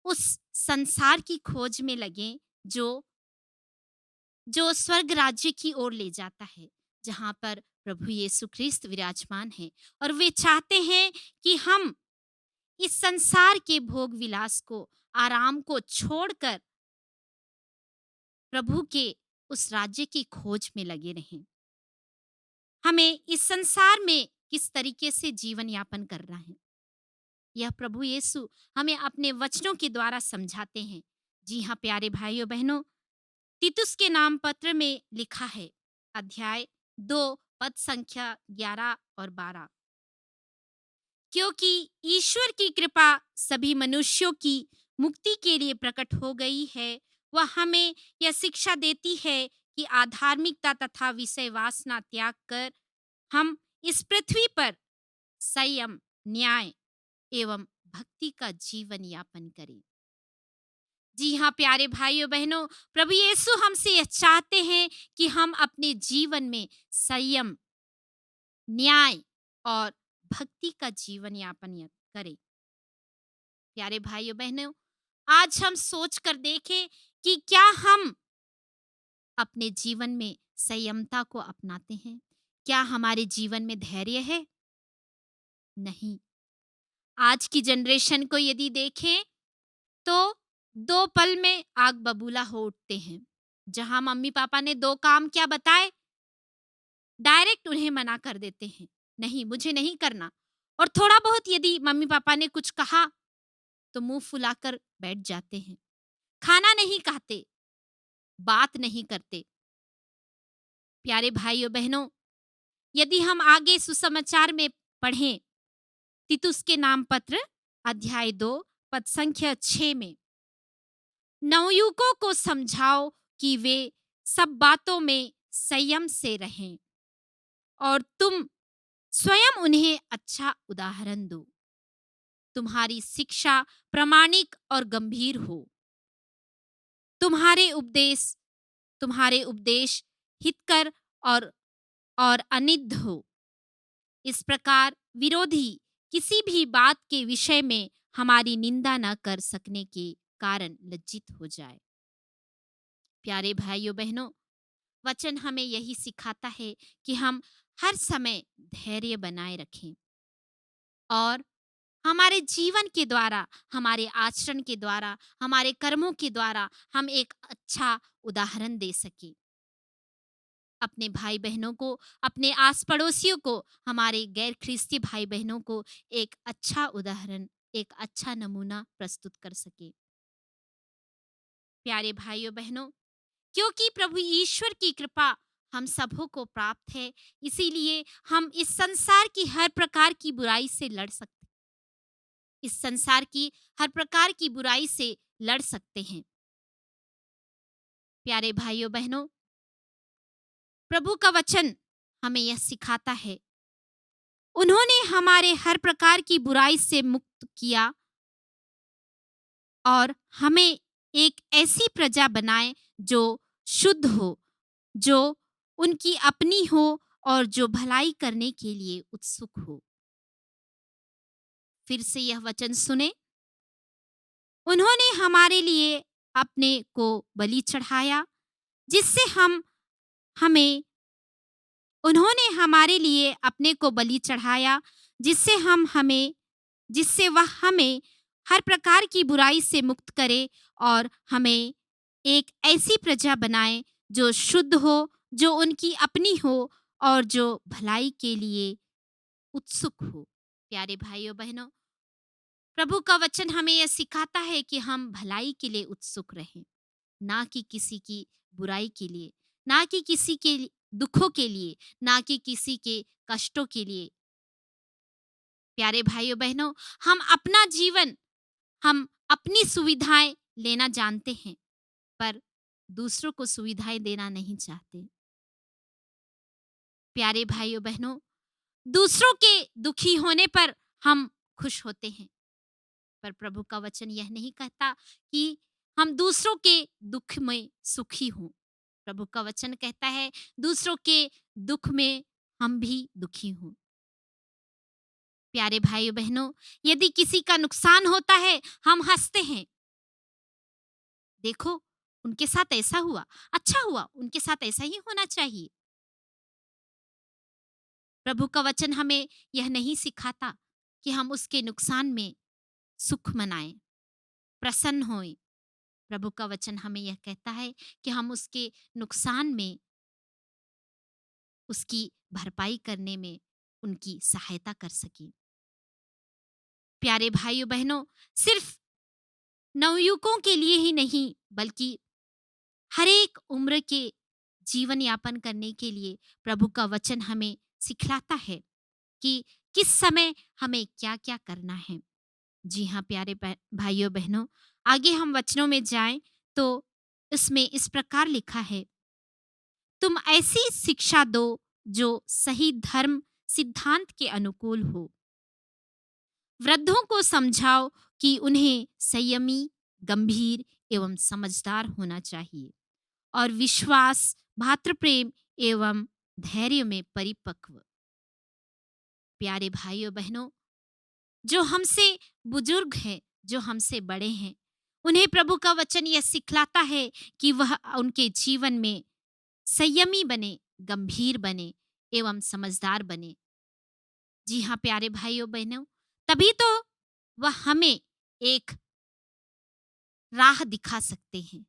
उस संसार की खोज में लगें जो जो स्वर्ग राज्य की ओर ले जाता है, जहां पर प्रभु यीशु ख्रिस्त विराजमान है। और वे चाहते हैं कि हम इस संसार के भोग विलास को, आराम को छोड़कर प्रभु के उस राज्य की खोज में लगे रहें। हमें इस संसार में किस तरीके से जीवन यापन करना है, यह प्रभु यीशु हमें अपने वचनों के द्वारा समझाते हैं। जी हाँ प्यारे भाइयों बहनों, तीतुस के नाम पत्र में लिखा है, अध्याय 2 पद संख्या 11 और 12, क्योंकि ईश्वर की कृपा सभी मनुष्यों की मुक्ति के लिए प्रकट हो गई है। वह हमें यह शिक्षा देती है कि आधार्मिकता तथा विषय वासना त्याग कर हम इस पृथ्वी पर संयम, न्याय एवं भक्ति का जीवन यापन करें। जी हाँ प्यारे भाइयों बहनों, प्रभु यीशु हमसे यह चाहते हैं कि हम अपने जीवन में संयम, न्याय और भक्ति का जीवन यापन करें। प्यारे भाइयों बहनों, आज हम सोच कर देखें कि क्या हम अपने जीवन में संयमता को अपनाते हैं? क्या हमारे जीवन में धैर्य है? नहीं। आज की जनरेशन को यदि देखें तो 2 पल में आग बबूला हो उठते हैं। जहां मम्मी पापा ने 2 काम क्या बताए, डायरेक्ट उन्हें मना कर देते हैं, नहीं मुझे नहीं करना। और थोड़ा बहुत यदि मम्मी पापा ने कुछ कहा तो मुंह फुलाकर बैठ जाते हैं, खाना नहीं खाते, बात नहीं करते। प्यारे भाइयों बहनों, यदि हम आगे सुसमाचार में पढ़ें, तीतुस के नाम पत्र अध्याय 2 पद संख्या 6 में, नवयुवकों को समझाओ कि वे सब बातों में संयम से रहें और तुम स्वयं उन्हें अच्छा उदाहरण दो। तुम्हारी शिक्षा प्रामाणिक और गंभीर हो। तुम्हारे उपदेश हितकर और अनिध हो। इस प्रकार विरोधी किसी भी बात के विषय में हमारी निंदा न कर सकने के कारण लज्जित हो जाए। प्यारे भाइयों बहनों, वचन हमें यही सिखाता है कि हम हर समय धैर्य बनाए रखें और हमारे जीवन के द्वारा, हमारे आचरण के द्वारा, हमारे कर्मों के द्वारा हम एक अच्छा उदाहरण दे सके। अपने भाई बहनों को, अपने आस पड़ोसियों को, हमारे गैर ख्रिस्ती भाई बहनों को एक अच्छा उदाहरण, एक अच्छा नमूना प्रस्तुत कर सके। प्यारे भाइयों बहनों, क्योंकि प्रभु ईश्वर की कृपा हम सबों को प्राप्त है, इसीलिए हम इस संसार की हर प्रकार की बुराई से लड़ सकते हैं। इस संसार की हर प्रकार की बुराई से लड़ सकते हैं। प्यारे भाइयों बहनों, प्रभु का वचन हमें यह सिखाता है, उन्होंने हमारे हर प्रकार की बुराई से मुक्त किया और हमें एक ऐसी प्रजा बनाए जो शुद्ध हो, जो उनकी अपनी हो और जो भलाई करने के लिए उत्सुक हो। फिर से यह वचन सुने, उन्होंने हमारे लिए अपने को बलि चढ़ाया, जिससे उन्होंने हमारे लिए अपने को बलि चढ़ाया, जिससे वह हमें हर प्रकार की बुराई से मुक्त करे और हमें एक ऐसी प्रजा बनाए जो शुद्ध हो, जो उनकी अपनी हो और जो भलाई के लिए उत्सुक हो। प्यारे भाइयों बहनों, प्रभु का वचन हमें यह सिखाता है कि हम भलाई के लिए उत्सुक रहें, ना कि किसी की बुराई के लिए, ना कि किसी के दुखों के लिए, ना कि किसी के कष्टों के लिए। प्यारे भाइयों बहनों, हम अपना जीवन, हम अपनी सुविधाएं लेना जानते हैं, पर दूसरों को सुविधाएं देना नहीं चाहते। प्यारे भाइयों बहनों, दूसरों के दुखी होने पर हम खुश होते हैं, पर प्रभु का वचन यह नहीं कहता कि हम दूसरों के दुख में सुखी हों। प्रभु का वचन कहता है दूसरों के दुख में हम भी दुखी हों। प्यारे भाइयों बहनों, यदि किसी का नुकसान होता है, हम हंसते हैं, देखो उनके साथ ऐसा हुआ, अच्छा हुआ, उनके साथ ऐसा ही होना चाहिए। प्रभु का वचन हमें यह नहीं सिखाता कि हम उसके नुकसान में सुख मनाएं, प्रसन्न होएं। प्रभु का वचन हमें यह कहता है कि हम उसके नुकसान में उसकी भरपाई करने में उनकी सहायता कर सकें। प्यारे भाइयों बहनों, सिर्फ नवयुवकों के लिए ही नहीं, बल्कि हर एक उम्र के जीवन यापन करने के लिए प्रभु का वचन हमें सिखलाता है कि किस समय हमें क्या क्या करना है। जी हाँ प्यारे भाइयों बहनों, आगे हम वचनों में जाएं तो इसमें इस प्रकार लिखा है, तुम ऐसी शिक्षा दो जो सही धर्म सिद्धांत के अनुकूल हो। वृद्धों को समझाओ कि उन्हें संयमी, गंभीर एवं समझदार होना चाहिए और विश्वास, भातृप्रेम एवं धैर्य में परिपक्व। प्यारे भाइयों बहनों, जो हमसे बुजुर्ग हैं, जो हमसे बड़े हैं, उन्हें प्रभु का वचन यह सिखलाता है कि वह उनके जीवन में संयमी बने, गंभीर बने एवं समझदार बने। जी हाँ प्यारे भाइयों बहनों, तभी तो वह हमें एक राह दिखा सकते हैं,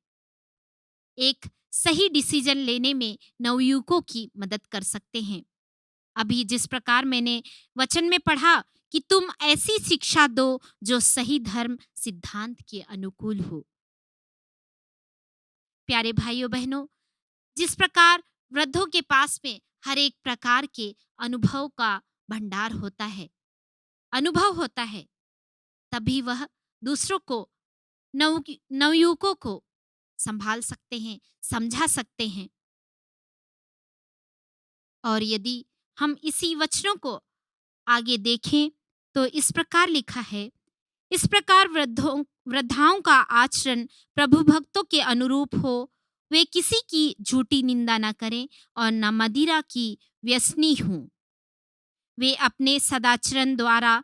एक सही डिसीजन लेने में नवयुवकों की मदद कर सकते हैं। अभी जिस प्रकार मैंने वचन में पढ़ा कि तुम ऐसी शिक्षा दो जो सही धर्म सिद्धांत के अनुकूल हो। प्यारे भाइयों बहनों, जिस प्रकार वृद्धों के पास में हर एक प्रकार के अनुभव का भंडार होता है, अनुभव होता है, तभी वह दूसरों को, नवयुवकों को संभाल सकते हैं, समझा सकते हैं। और यदि हम इसी वचनों को आगे देखें तो इस प्रकार लिखा है, इस प्रकार वृद्धाओं का आचरण प्रभु भक्तों के अनुरूप हो। वे किसी की झूठी निंदा न करें और न मदिरा की व्यसनी हों। वे अपने सदाचरण द्वारा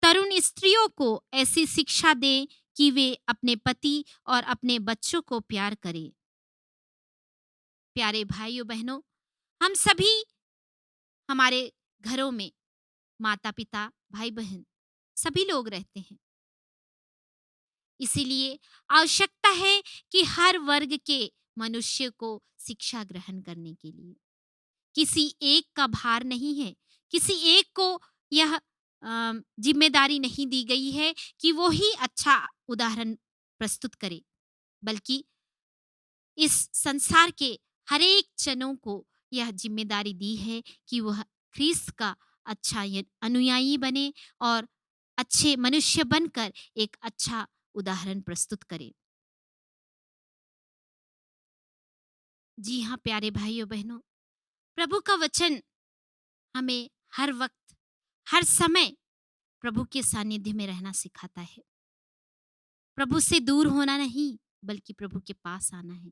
तरुण स्त्रियों को ऐसी शिक्षा दें कि वे अपने पति और अपने बच्चों को प्यार करें। प्यारे भाइयों बहनों, हम सभी हमारे घरों में माता पिता, भाई बहन सभी लोग रहते हैं। इसीलिए आवश्यकता है कि हर वर्ग के मनुष्य को शिक्षा ग्रहण करने के लिए किसी एक का भार नहीं है, किसी एक को यह जिम्मेदारी नहीं दी गई है कि वो ही अच्छा उदाहरण प्रस्तुत करे, बल्कि इस संसार के हर एक जनों को यह जिम्मेदारी दी है कि वह ख्रीस्त का अच्छा अनुयायी बने और अच्छे मनुष्य बनकर एक अच्छा उदाहरण प्रस्तुत करे। जी हाँ प्यारे भाइयों बहनों, प्रभु का वचन हमें हर वक्त, हर समय प्रभु के सानिध्य में रहना सिखाता है। प्रभु से दूर होना नहीं, बल्कि प्रभु के पास आना है।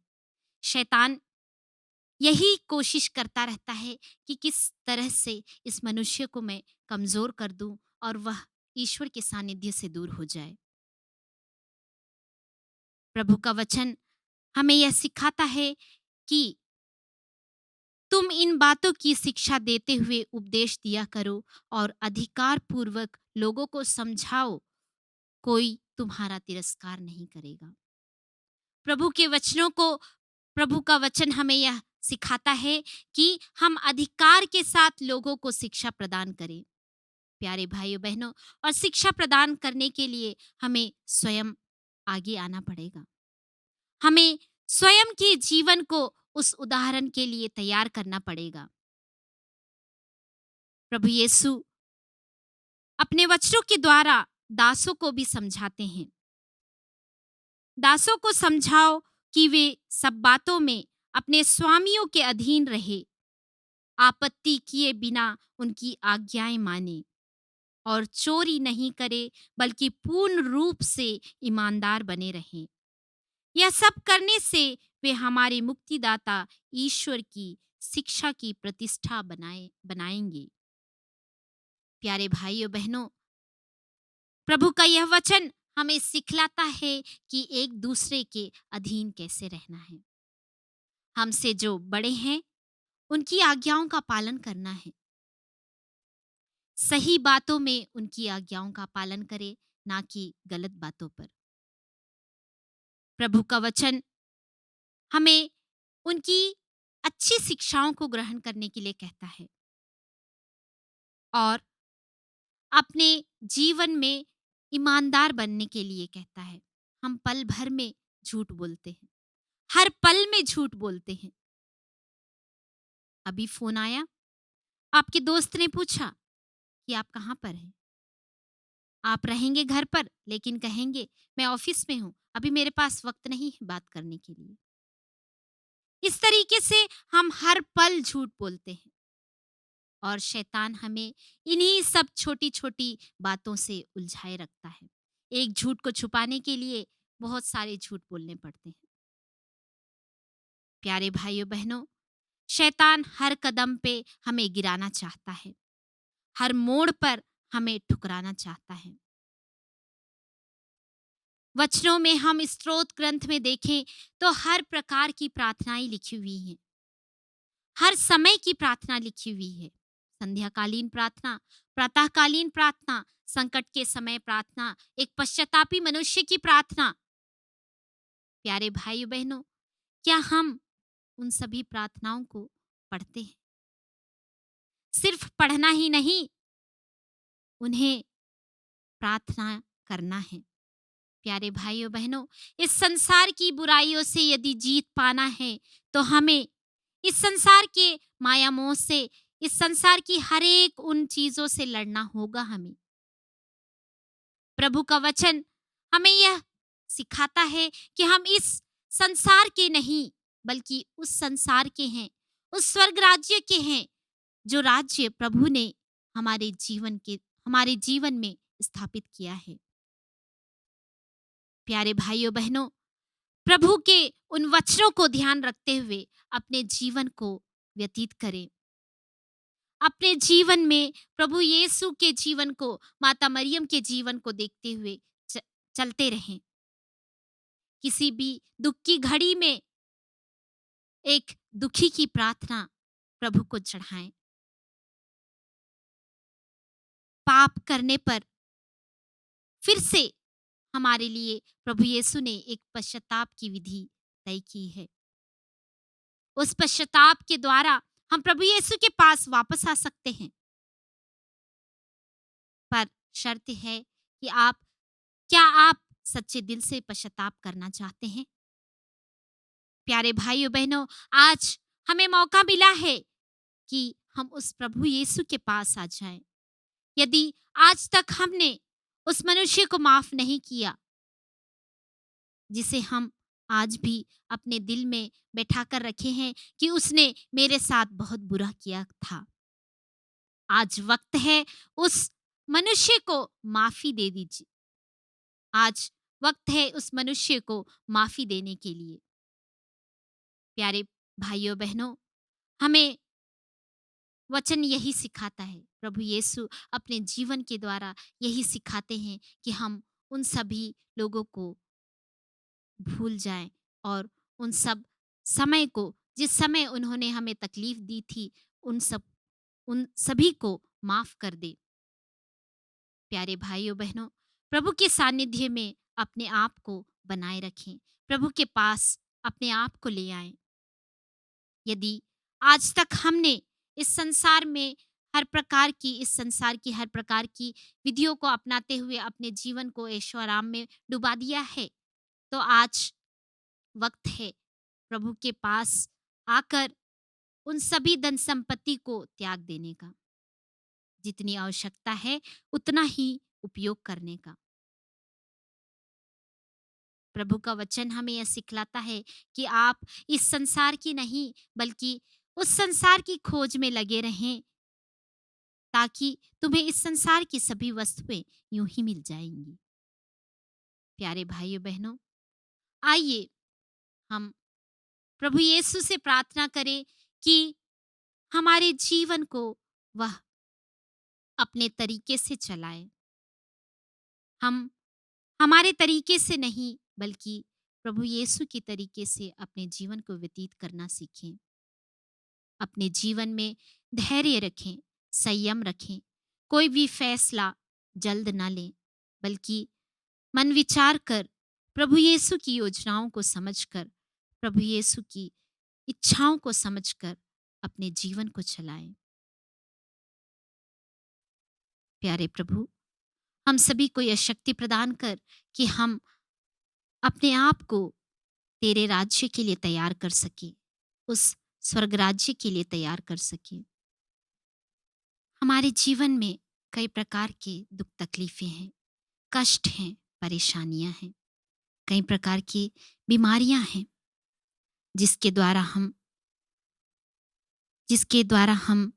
शैतान यही कोशिश करता रहता है कि किस तरह से इस मनुष्य को मैं कमजोर कर दूं और वह ईश्वर के सानिध्य से दूर हो जाए। प्रभु का वचन हमें यह सिखाता है कि तुम इन बातों की शिक्षा देते हुए उपदेश दिया करो और अधिकार पूर्वक लोगों को समझाओ। कोई तुम्हारा तिरस्कार नहीं करेगा। प्रभु के वचनों को, प्रभु का वचन हमें यह सिखाता है कि हम अधिकार के साथ लोगों को शिक्षा प्रदान करें। प्यारे भाइयों बहनों, और शिक्षा प्रदान करने के लिए हमें स्वयं आगे आना पड़ेगा। हमें स्वयं के जीवन को उस उदाहरण के लिए तैयार करना पड़ेगा। प्रभु यीशु अपने वचनों के द्वारा दासों को भी समझाते हैं। दासों को समझाओ कि वे सब बातों में अपने स्वामियों के अधीन रहे, आपत्ति किए बिना उनकी आज्ञाएं माने और चोरी नहीं करे, बल्कि पूर्ण रूप से ईमानदार बने रहें। यह सब करने से वे हमारे मुक्तिदाता ईश्वर की शिक्षा की प्रतिष्ठा बनाएंगे। प्यारे भाइयों बहनों, प्रभु का यह वचन हमें सिखलाता है कि एक दूसरे के अधीन कैसे रहना है। हमसे जो बड़े हैं उनकी आज्ञाओं का पालन करना है। सही बातों में उनकी आज्ञाओं का पालन करें, ना कि गलत बातों पर। प्रभु का वचन हमें उनकी अच्छी शिक्षाओं को ग्रहण करने के लिए कहता है और अपने जीवन में ईमानदार बनने के लिए कहता है। हम पल भर में झूठ बोलते हैं, हर पल में झूठ बोलते हैं। अभी फोन आया, आपके दोस्त ने पूछा कि आप कहाँ पर हैं। आप रहेंगे घर पर, लेकिन कहेंगे मैं ऑफिस में हूं, अभी मेरे पास वक्त नहीं है बात करने के लिए। इस तरीके से हम हर पल झूठ बोलते हैं और शैतान हमें इन्हीं सब छोटी छोटी बातों से उलझाए रखता है। एक झूठ को छुपाने के लिए बहुत सारे झूठ बोलने पड़ते हैं। प्यारे भाइयों बहनों, शैतान हर कदम पे हमें गिराना चाहता है, हर मोड़ पर हमें ठुकराना चाहता है। वचनों में हम स्तोत्र ग्रंथ में देखें तो हर प्रकार की प्रार्थनाएं लिखी हुई हैं, हर समय की प्रार्थना लिखी हुई है। संध्याकालीन प्रार्थना, प्रातःकालीन प्रार्थना, संकट के समय प्रार्थना, एक पश्चातापी मनुष्य की प्रार्थना। प्यारे भाइयों बहनों, क्या हम उन सभी प्रार्थनाओं को पढ़ते हैं? सिर्फ पढ़ना ही नहीं, उन्हें प्रार्थना करना है। प्यारे भाइयों बहनों, इस संसार की बुराइयों से यदि जीत पाना है तो हमें इस संसार के माया मोह से, इस संसार की हर एक उन चीजों से लड़ना होगा हमें। प्रभु का वचन हमें यह सिखाता है कि हम इस संसार के नहीं, बल्कि उस संसार के हैं, उस स्वर्ग राज्य के हैं जो राज्य प्रभु ने हमारे जीवन में स्थापित किया है। प्यारे भाइयों बहनों, प्रभु के उन वचनों को ध्यान रखते हुए अपने जीवन को व्यतीत करें। अपने जीवन में प्रभु यीशु के जीवन को, माता मरियम के जीवन को देखते हुए चलते रहें। किसी भी दुख की घड़ी में एक दुखी की प्रार्थना प्रभु को चढ़ाएं। पाप करने पर फिर से हमारे लिए प्रभु यीशु ने एक पश्चाताप की विधि तय की है। उस पश्चाताप के द्वारा हम प्रभु यीशु के पास वापस आ सकते हैं, पर शर्त है कि क्या आप सच्चे दिल से पश्चाताप करना चाहते हैं? प्यारे भाइयों बहनों, आज हमें मौका मिला है कि हम उस प्रभु यीशु के पास आ जाएं। यदि आज तक हमने उस मनुष्य को माफ नहीं किया जिसे हम आज भी अपने दिल में बैठा कर रखे हैं कि उसने मेरे साथ बहुत बुरा किया था, आज वक्त है उस मनुष्य को माफी दे दीजिए। आज वक्त है उस मनुष्य को माफी देने के लिए। प्यारे भाइयों बहनों, हमें वचन यही सिखाता है, प्रभु यीशु अपने जीवन के द्वारा यही सिखाते हैं कि हम उन सभी लोगों को भूल जाएं और उन सब समय को, जिस समय उन्होंने हमें तकलीफ दी थी, उन सभी को माफ कर दे। प्यारे भाइयों बहनों, प्रभु के सानिध्य में अपने आप को बनाए रखें, प्रभु के पास अपने आप को ले आएं। यदि आज तक हमने इस संसार में इस संसार की हर प्रकार की विधियों को अपनाते हुए अपने जीवन को ऐशो आराम में डुबा दिया है, तो आज वक्त है प्रभु के पास आकर उन सभी धन संपत्ति को त्याग देने का, जितनी आवश्यकता है उतना ही उपयोग करने का। प्रभु का वचन हमें यह सिखलाता है कि आप इस संसार की नहीं बल्कि उस संसार की खोज में लगे रहें, ताकि तुम्हें इस संसार की सभी वस्तुएं यूं ही मिल जाएंगी। प्यारे भाइयों बहनों, आइए हम प्रभु यीशु से प्रार्थना करें कि हमारे जीवन को वह अपने तरीके से चलाए। हम हमारे तरीके से नहीं बल्कि प्रभु यीशु के तरीके से अपने जीवन को व्यतीत करना सीखें। अपने जीवन में धैर्य रखें, संयम रखें, कोई भी फैसला जल्द ना लें, बल्कि मन विचार कर प्रभु यीशु की योजनाओं को समझकर, प्रभु यीशु की इच्छाओं को समझकर अपने जीवन को चलाएं। प्यारे प्रभु, हम सभी को यह शक्ति प्रदान कर कि हम अपने आप को तेरे राज्य के लिए तैयार कर सके, उस स्वर्ग राज्य के लिए तैयार कर सके। हमारे जीवन में कई प्रकार के दुख तकलीफें हैं, कष्ट हैं, परेशानियां हैं, कई प्रकार की बीमारियां हैं, जिसके द्वारा हम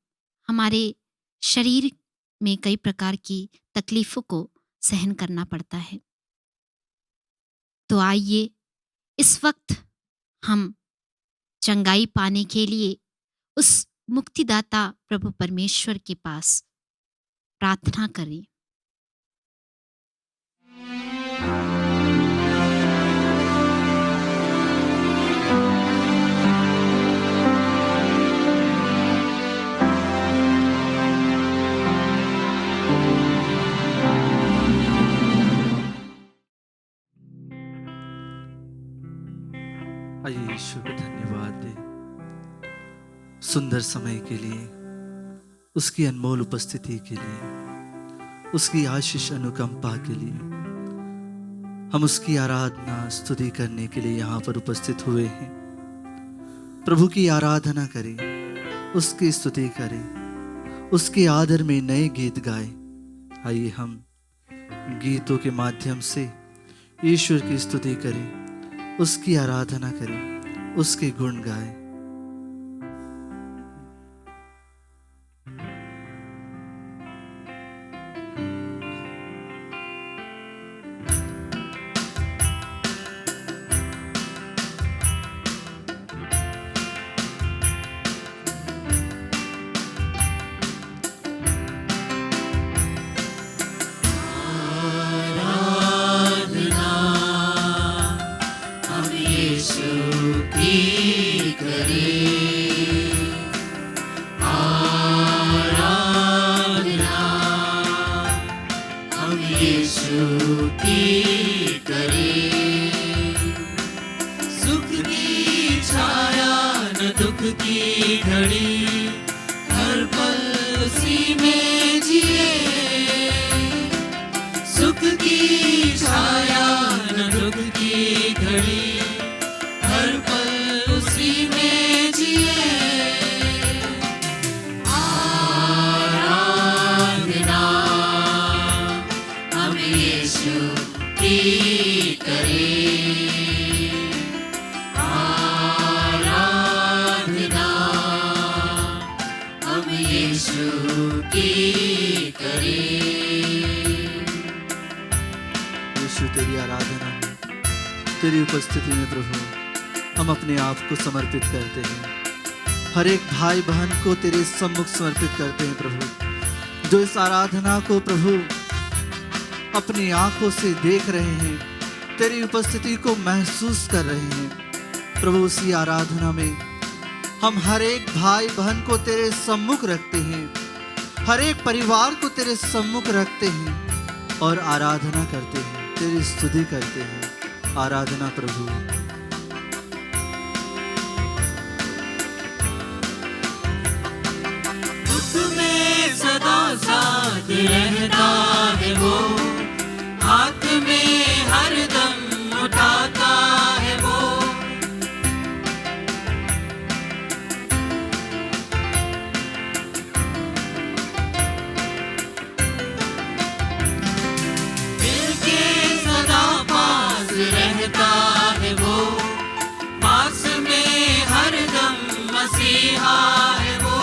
हमारे शरीर में कई प्रकार की तकलीफों को सहन करना पड़ता है। तो आइए इस वक्त हम चंगाई पाने के लिए उस मुक्तिदाता प्रभु परमेश्वर के पास प्रार्थना करें। आइए यीशु को धन्यवाद दे सुंदर समय के लिए, उसकी अनमोल उपस्थिति के लिए, उसकी आशीष अनुकंपा के लिए। हम उसकी आराधना स्तुति करने के लिए यहाँ पर उपस्थित हुए हैं। प्रभु की आराधना करें, उसकी स्तुति करें, उसके आदर में नए गीत गाएं। आइए हम गीतों के माध्यम से ईश्वर की स्तुति करें, उसकी आराधना करें, उसके गुण गाएं। तेरी आराधना में, तेरी उपस्थिति में प्रभु हम अपने आप को समर्पित करते हैं। हर एक भाई बहन को तेरे सम्मुख समर्पित करते हैं प्रभु, जो इस आराधना को प्रभु अपनी आंखों से देख रहे हैं, तेरी उपस्थिति को महसूस कर रहे हैं। प्रभु उसी आराधना में हम हर एक भाई बहन को तेरे सम्मुख रखते हैं, हर एक परिवार को तेरे सम्मुख रखते हैं और आराधना करते हैं। तेरी स्तुति करते हैं। आराधना प्रभु। दुख में सदा साथ रहता है वो, हाथ में हरदम उठाता है वो। दिल के सदा पास रहता है वो, पास में हरदम मसीहा है वो।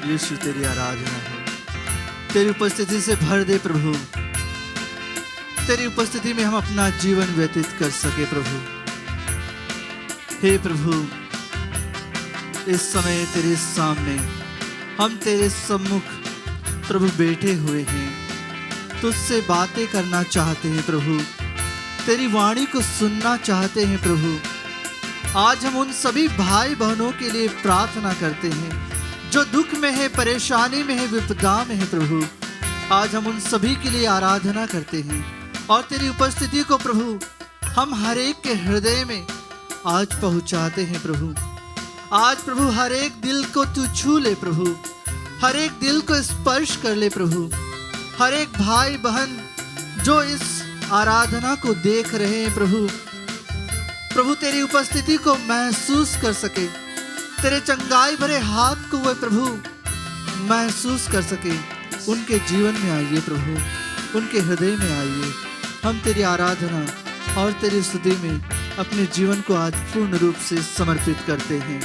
यीशु तेरी आराधना हो, तेरी उपस्थिति से भर दे प्रभु। तेरी उपस्थिति में हम अपना जीवन व्यतीत कर सके प्रभु। हे प्रभु, इस समय तेरे सामने हम तेरे सम्मुख प्रभु बैठे हुए हैं, तुझसे बातें करना चाहते हैं प्रभु, तेरी वाणी को सुनना चाहते हैं प्रभु। आज हम उन सभी भाई बहनों के लिए प्रार्थना करते हैं जो दुख में है, परेशानी में है, विपदा में है प्रभु। आज हम उन सभी के लिए आराधना करते हैं और तेरी उपस्थिति को प्रभु हम हर एक के हृदय में आज पहुंचाते हैं प्रभु। आज प्रभु हर एक दिल को तू छू ले प्रभु, हर एक दिल को स्पर्श कर ले प्रभु। हर एक भाई बहन जो इस आराधना को देख रहे हैं प्रभु, प्रभु तेरी उपस्थिति को महसूस कर सके, तेरे चंगाई भरे हाथ को वे प्रभु महसूस कर सके। उनके जीवन में आइए प्रभु, उनके हृदय में आइए। हम तेरी आराधना और तेरी स्तुति में अपने जीवन को आज पूर्ण रूप से समर्पित करते हैं।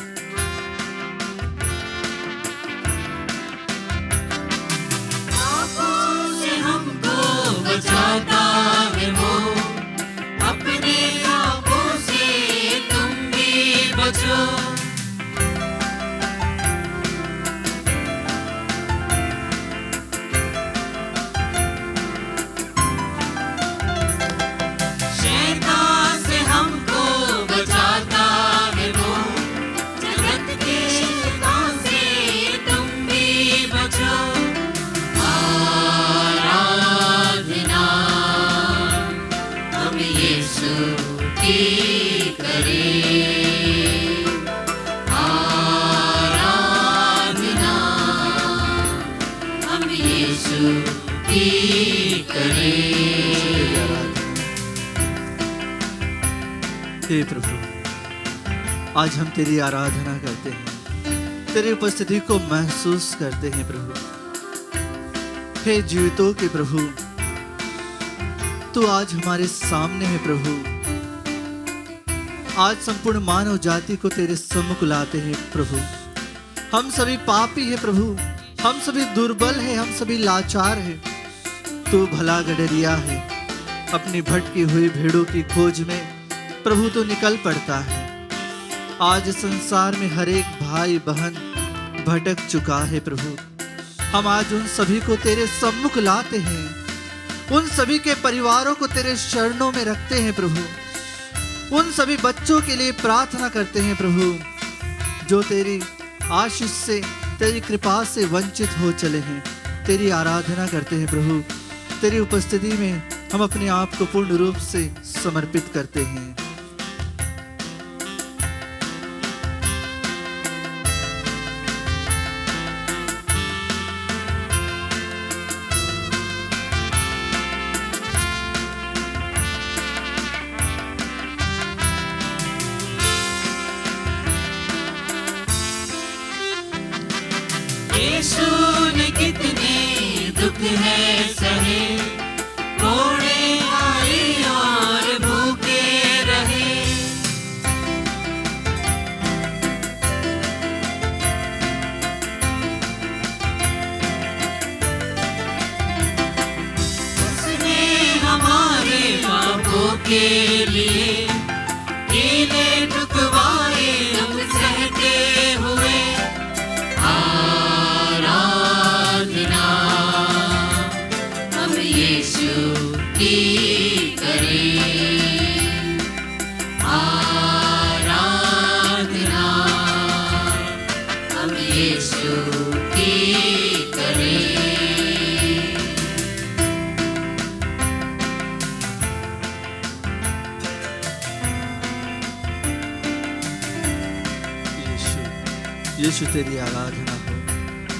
पापों से हमको बचाता है वो, अपने पापों से तुम भी बचो। शैतान से हमको बचाता है वो, जगत के शैतान से तुम भी बचो। आराधना हम यीशु की करें, आराधना हम यीशु की करें। हे प्रभु, आज हम तेरी आराधना करते हैं, तेरी उपस्थिति को महसूस करते हैं प्रभु। हे जीवितों के प्रभु, तू आज हमारे सामने है प्रभु। आज संपूर्ण मानव जाति को तेरे सम्मुख लाते हैं प्रभु। हम सभी पापी हैं प्रभु, हम सभी दुर्बल हैं, हम सभी लाचार हैं। तू भला गडरिया है, अपनी भटकी हुई भेड़ों की खोज में प्रभु तो निकल पड़ता है। आज संसार में हर एक भाई बहन भटक चुका है प्रभु। हम आज उन सभी को तेरे सम्मुख लाते हैं, उन सभी के परिवारों को तेरे चरणों में रखते हैं प्रभु। उन सभी बच्चों के लिए प्रार्थना करते हैं प्रभु जो तेरी आशीष से, तेरी कृपा से वंचित हो चले हैं। तेरी आराधना करते हैं प्रभु। तेरी उपस्थिति में हम अपने आप को पूर्ण रूप से समर्पित करते हैं। यीशु ने कितने दुख है सहे, कोड़े आए और भूखे रहे। उसने हमारे पापों के लिए कीले ठुकवाए हम सहते हुए। करें, आराधना हम यीशु की करें। यीशु, यीशु तेरी आराधना हो,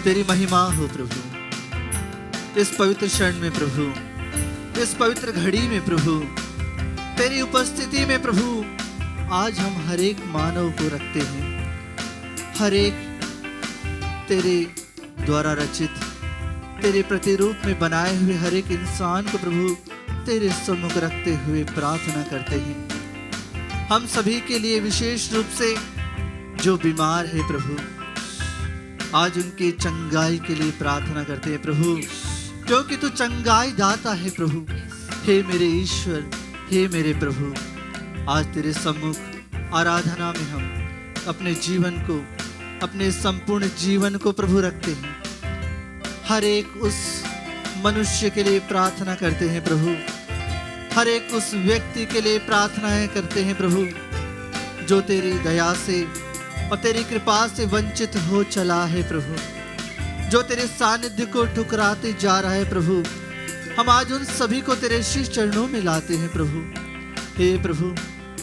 तेरी महिमा हो प्रभु। इस पवित्र क्षण में प्रभु, इस पवित्र घड़ी में प्रभु, तेरी उपस्थिति में प्रभु, आज हम हर एक मानव को रखते हैं, हर एक तेरे द्वारा रचित, तेरे प्रतिरूप में बनाए हुए हर एक इंसान को प्रभु तेरे सम्मुख रखते हुए प्रार्थना करते हैं। हम सभी के लिए विशेष रूप से जो बीमार है प्रभु, आज उनकी चंगाई के लिए प्रार्थना करते हैं प्रभु, क्योंकि तू चंगाई दाता है प्रभु। हे मेरे ईश्वर, हे मेरे प्रभु, आज तेरे सम्मुख आराधना में हम अपने जीवन को, अपने संपूर्ण जीवन को प्रभु रखते हैं। हर एक उस मनुष्य के लिए प्रार्थना करते हैं प्रभु, हर एक उस व्यक्ति के लिए प्रार्थनाएं करते हैं प्रभु, जो तेरी दया से और तेरी कृपा से वंचित हो चला है प्रभु, जो तेरे सानिध्य को ठुकराते जा रहा है प्रभु। हम आज उन सभी को तेरे शीश चरणों में लाते हैं प्रभु। हे प्रभु,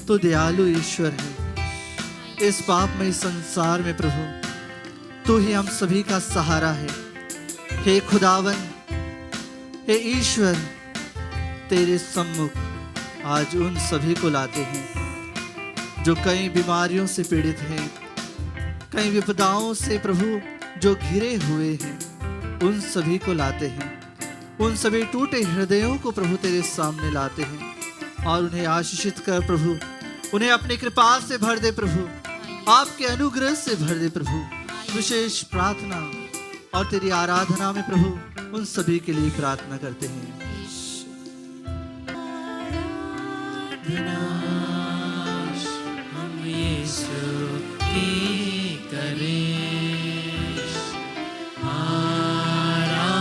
तू दयालु ईश्वर है। इस पापमय संसार में प्रभु, तू ही हम सभी का सहारा है। हे खुदावन, हे ईश्वर, तेरे सम्मुख आज उन सभी को लाते हैं जो कई बीमारियों से पीड़ित हैं, कई विपदाओं से प्रभु जो घिरे हुए हैं, उन सभी को लाते हैं। उन सभी टूटे हृदयों को प्रभु तेरे सामने लाते हैं और उन्हें आशीषित कर प्रभु, उन्हें अपनी कृपा से भर दे प्रभु, आपके अनुग्रह से भर दे प्रभु। विशेष प्रार्थना और तेरी आराधना में प्रभु उन सभी के लिए प्रार्थना करते हैं। हम यीशु की करें, आराधना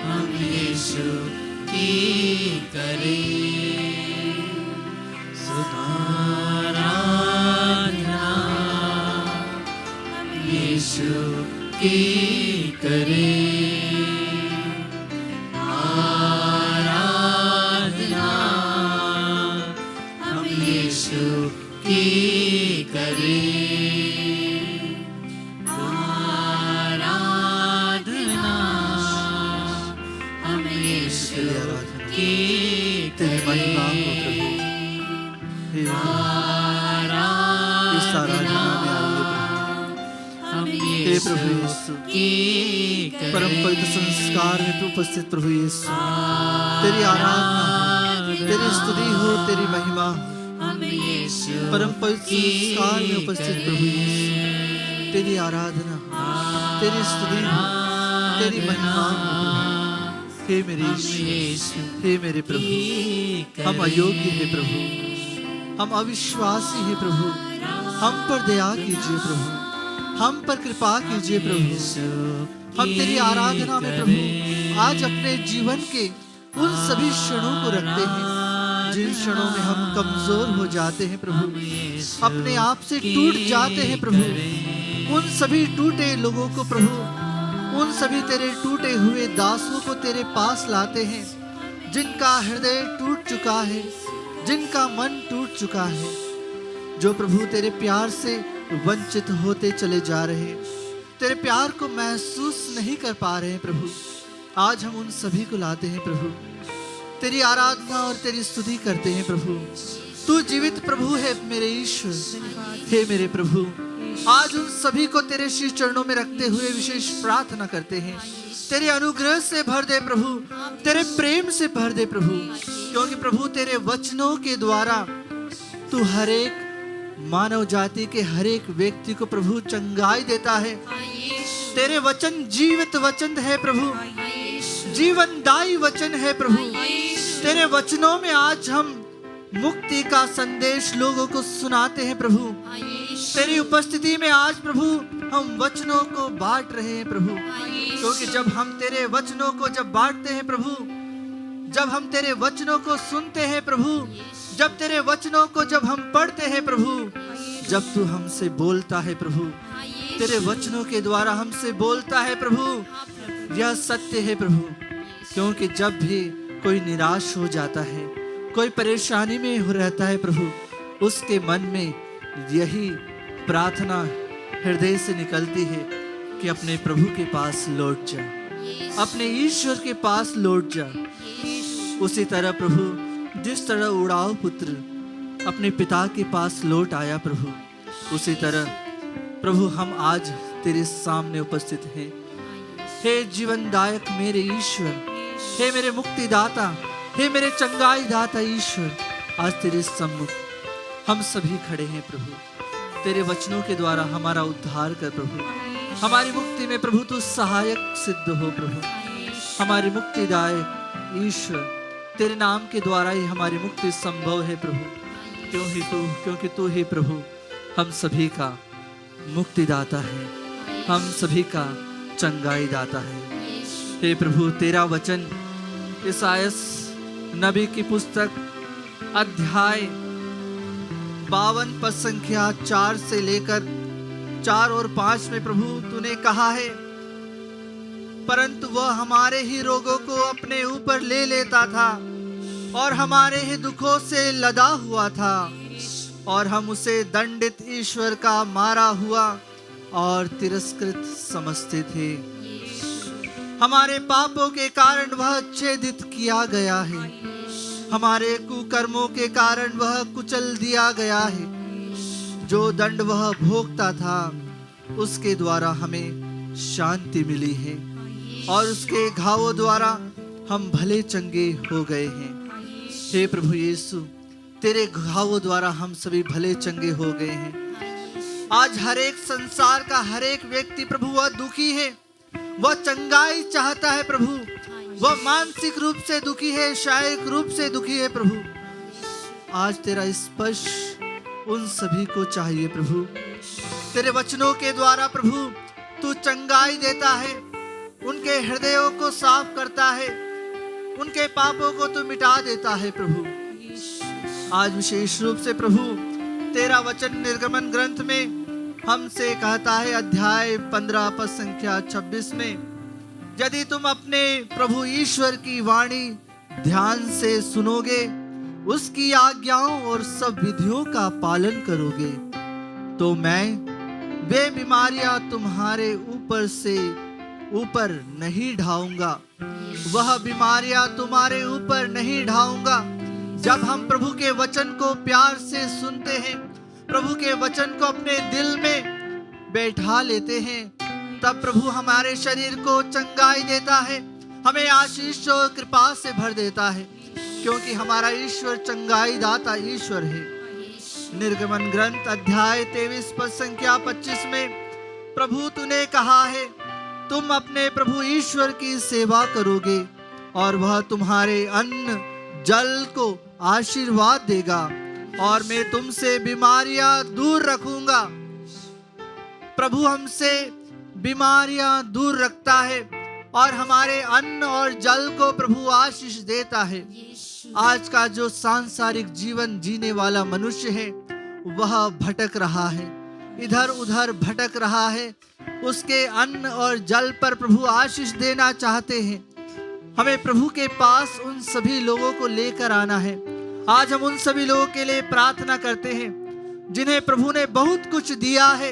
हम यीशु की करें, आराधना हम यीशु की करें, आराधना हम यीशु की करें, आराधना हम यीशु की तेरी महिमा हो प्रभु। हे प्रभु, इस आराधना में आइए प्रभु। हे प्रभु यीशु, परम पवित्र संस्कार में तू उपस्थित प्रभु यीशु, तेरी आराधना हो, तेरी स्तुति हो, तेरी महिमा हो। परम पवित्र संस्कार में उपस्थित प्रभु यीशु, तेरी आराधना हो, तेरी स्तुति हो, तेरी महिमा हो प्रभु। हे मेरे ईश्वर, हे मेरे प्रभु, हम अयोग्य हैं प्रभु, हम अविश्वासी हैं प्रभु, हम पर दया कीजिए प्रभु, हम पर कृपा कीजिए प्रभु। हम तेरी आराधना में प्रभु आज अपने जीवन के उन सभी क्षणों को रखते हैं जिन क्षणों में हम कमजोर हो जाते हैं प्रभु, अपने आप से टूट जाते हैं प्रभु। उन सभी टूटे लोगों को प्रभु, उन सभी तेरे टूटे हुए दासों को तेरे पास लाते हैं, जिनका हृदय टूट चुका है, जिनका मन टूट चुका है, जो प्रभु तेरे प्यार से वंचित होते चले जा रहे हैं, तेरे प्यार को महसूस नहीं कर पा रहे हैं प्रभु। आज हम उन सभी को लाते हैं प्रभु, तेरी आराधना और तेरी स्तुति करते हैं प्रभु। तू जीवित प्रभु है मेरे ईश्वर, हे मेरे प्रभु। आज उन सभी को तेरे शीश चरणों में रखते हुए विशेष प्रार्थना करते हैं, तेरे अनुग्रह से भर दे प्रभु, तेरे प्रेम से भर दे प्रभु, क्योंकि प्रभु तेरे वचनों के द्वारा तू हर एक मानव जाति के हर एक व्यक्ति को प्रभु चंगाई देता है। तेरे वचन जीवित वचन है प्रभु, जीवनदायी वचन है प्रभु। तेरे वचनों में आज हम मुक्ति का संदेश लोगों को सुनाते हैं प्रभु। तेरी उपस्थिति में आज प्रभु हम वचनों को बांट रहे हैं प्रभु। क्योंकि जब हम तेरे वचनों को जब बांटते हैं प्रभु, जब हम तेरे वचनों को सुनते हैं प्रभु, जब तेरे वचनों को जब हम पढ़ते हैं प्रभु, जब तू हमसे बोलता है प्रभु, तेरे वचनों के द्वारा हमसे बोलता है प्रभु, यह सत्य है प्रभु। क्योंकि जब भी कोई निराश हो जाता है, कोई परेशानी में हो रहता है प्रभु, उसके मन में यही प्रार्थना हृदय से निकलती है कि अपने प्रभु के पास लौट जा, अपने ईश्वर के पास लौट जा। उसी तरह प्रभु, जिस तरह उड़ाव पुत्र अपने पिता के पास लौट आया प्रभु, उसी तरह प्रभु हम आज तेरे सामने उपस्थित हैं। हे जीवनदायक मेरे ईश्वर, हे मेरे मुक्तिदाता, हे मेरे चंगाई दाता ईश्वर, आज तेरे सम्मुख हम सभी खड़े हैं प्रभु। तेरे वचनों के द्वारा हमारा उद्धार कर प्रभु, हमारी मुक्ति में प्रभु तू सहायक सिद्ध हो प्रभु। हमारी मुक्तिदायक ईश्वर, तेरे नाम के द्वारा ही हमारी मुक्ति संभव है प्रभु। क्योंकि तू ही प्रभु हम सभी का मुक्तिदाता है, हम सभी का चंगाई दाता है। हे प्रभु, तेरा वचन ईसायास नबी की पुस्तक अध्याय 52 पद संख्या 4 से लेकर 4 और 5 में प्रभु तूने कहा है, परंतु वह हमारे ही रोगों को अपने ऊपर ले लेता था और हमारे ही दुखों से लदा हुआ था, और हम उसे दंडित ईश्वर का मारा हुआ और तिरस्कृत समझते थे। हमारे पापों के कारण वह छेदित किया गया है, हमारे कुकर्मों के कारण वह कुचल दिया गया है। जो दंड वह भोगता था, उसके द्वारा हमें शांति मिली है, और उसके घावों द्वारा हम भले चंगे हो गए हैं। हे प्रभु यीशु, तेरे घावों द्वारा हम सभी भले चंगे हो गए हैं। आज हर एक संसार का हर एक व्यक्ति प्रभु वह दुखी है, वह चंगाई चाहता है प्रभु, वह मानसिक रूप से दुखी है, शारीरिक रूप से दुखी है प्रभु। आज तेरा स्पर्श उन सभी को चाहिए प्रभु। तेरे वचनों के द्वारा प्रभु तू चंगाई देता है, उनके हृदयों को साफ करता है, उनके पापों को तू मिटा देता है प्रभु। आज विशेष रूप से प्रभु तेरा वचन निर्गमन ग्रंथ में हमसे कहता है, अध्याय 15 पद संख्या 26 में, यदि तुम अपने प्रभु ईश्वर की वाणी ध्यान से सुनोगे, उसकी आज्ञाओं और सब विधियों का पालन करोगे, तो मैं वे बीमारियां तुम्हारे ऊपर से ऊपर नहीं ढाऊंगा, वह बीमारियां तुम्हारे ऊपर नहीं ढाऊंगा। जब हम प्रभु के वचन को प्यार से सुनते हैं, प्रभु के वचन को अपने दिल में बैठा लेते हैं, तब प्रभु हमारे शरीर को चंगाई देता है, हमें आशीष और कृपा से भर देता है, क्योंकि हमारा ईश्वर चंगाई दाता ईश्वर है। निर्गमन ग्रंथ अध्याय 23 पद संख्या 25 में प्रभु तूने कहा है, तुम अपने प्रभु ईश्वर की सेवा करोगे और वह तुम्हारे अन्न जल को आशीर्वाद देगा, और मैं तुमसे बीमारियां दूर रखूंगा। प्रभु हमसे बीमारियां दूर रखता है और हमारे अन्न और जल को प्रभु आशीष देता है। आज का जो सांसारिक जीवन जीने वाला मनुष्य है, वह भटक रहा है, इधर उधर भटक रहा है। उसके अन्न और जल पर प्रभु आशीष देना चाहते हैं। हमें प्रभु के पास उन सभी लोगों को लेकर आना है। आज हम उन सभी लोगों के लिए प्रार्थना करते हैं जिन्हें प्रभु ने बहुत कुछ दिया है,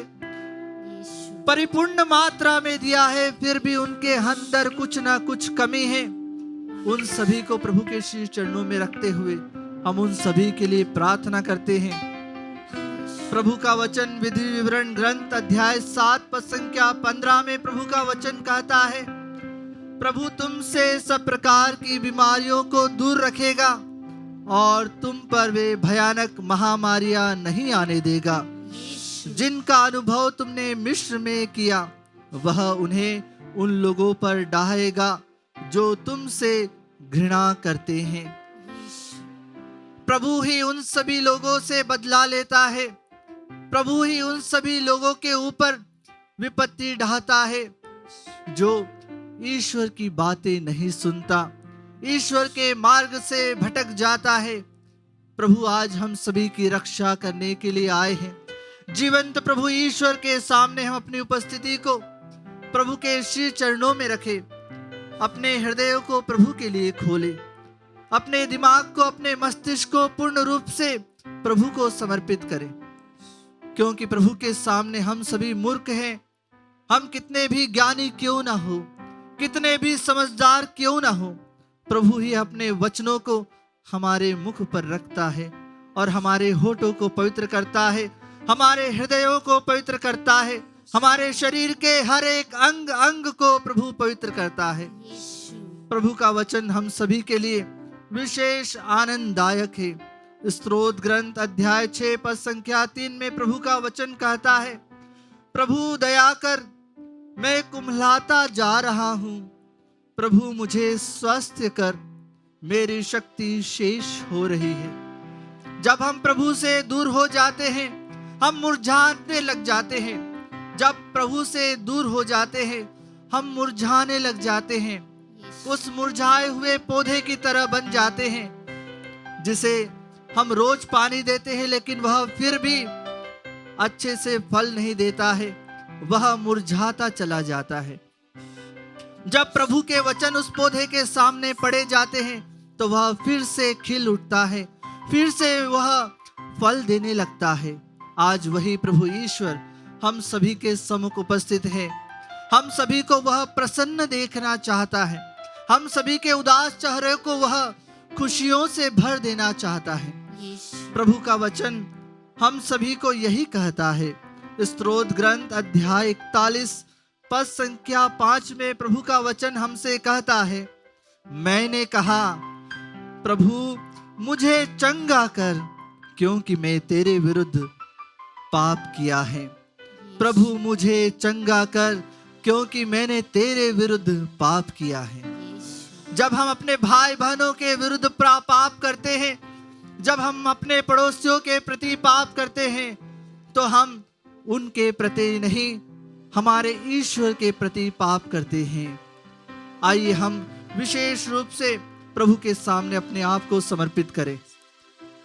परिपूर्ण मात्रा में दिया है, फिर भी उनके अंदर कुछ ना कुछ कमी है। उन सभी को प्रभु के श्री चरणों में रखते हुए हम उन सभी के लिए प्रार्थना करते हैं। प्रभु का वचन विधि विवरण ग्रंथ अध्याय 7 पद संख्या 15 में प्रभु का वचन कहता है, प्रभु तुमसे सब प्रकार की बीमारियों को दूर रखेगा और तुम पर वे भयानक महामारियां नहीं आने देगा। जिनका अनुभव तुमने मिस्र में किया, वह उन्हें उन लोगों पर डाहेगा जो तुमसे घृणा करते हैं। प्रभु ही उन सभी लोगों से बदला लेता है, प्रभु ही उन सभी लोगों के ऊपर विपत्ति ढाता है जो ईश्वर की बातें नहीं सुनता, ईश्वर के मार्ग से भटक जाता है। प्रभु आज हम सभी की रक्षा करने के लिए आए हैं। जीवंत प्रभु ईश्वर के सामने हम अपनी उपस्थिति को प्रभु के श्री चरणों में रखें, अपने हृदय को प्रभु के लिए खोले, अपने दिमाग को, अपने मस्तिष्क को पूर्ण रूप से प्रभु को समर्पित करें, क्योंकि प्रभु के सामने हम सभी मूर्ख हैं। हम कितने भी ज्ञानी क्यों ना हो, कितने भी समझदार क्यों ना हो, प्रभु ही अपने वचनों को हमारे मुख पर रखता है और हमारे होठों को पवित्र करता है, हमारे हृदयों को पवित्र करता है, हमारे शरीर के हर एक अंग अंग को प्रभु पवित्र करता है। प्रभु का वचन हम सभी के लिए विशेष आनंददायक है। स्तोत्र ग्रंथ अध्याय 6 पद संख्या 3 में प्रभु का वचन कहता है, प्रभु दया कर, मैं कुम्हलाता जा रहा हूं, प्रभु मुझे स्वस्थ कर, मेरी शक्ति शेष हो रही है। जब हम प्रभु से दूर हो जाते हैं, हम मुरझाने लग जाते हैं। जब प्रभु से दूर हो जाते हैं, हम मुरझाने लग जाते हैं, उस मुरझाए हुए पौधे की तरह बन जाते हैं, जिसे हम रोज पानी देते हैं लेकिन वह फिर भी अच्छे से फल नहीं देता है, वह मुरझाता चला जाता है। जब प्रभु के वचन उस पौधे के सामने पड़े जाते हैं तो वह फिर से खिल उठता है, फिर से वह फल देने लगता है। आज वही प्रभु ईश्वर हम सभी के सम्मुख उपस्थित है। हम सभी को वह प्रसन्न देखना चाहता है, हम सभी के उदास चेहरे को वह खुशियों से भर देना चाहता है। प्रभु का वचन हम सभी को यही कहता है। स्तोत्र ग्रंथ अध्याय 41 पद संख्या 5 में प्रभु का वचन हमसे कहता है, मैंने कहा, प्रभु मुझे चंगा कर, क्योंकि मैं तेरे विरुद्ध पाप किया है। प्रभु मुझे चंगा कर, क्योंकि मैंने तेरे विरुद्ध पाप किया है। जब हम अपने भाई बहनों के विरुद्ध पाप करते हैं, जब हम अपने पड़ोसियों के प्रति पाप करते हैं, तो हम उनके प्रति नहीं, हमारे ईश्वर के प्रति पाप करते हैं। आइए हम विशेष रूप से प्रभु के सामने अपने आप को समर्पित करें,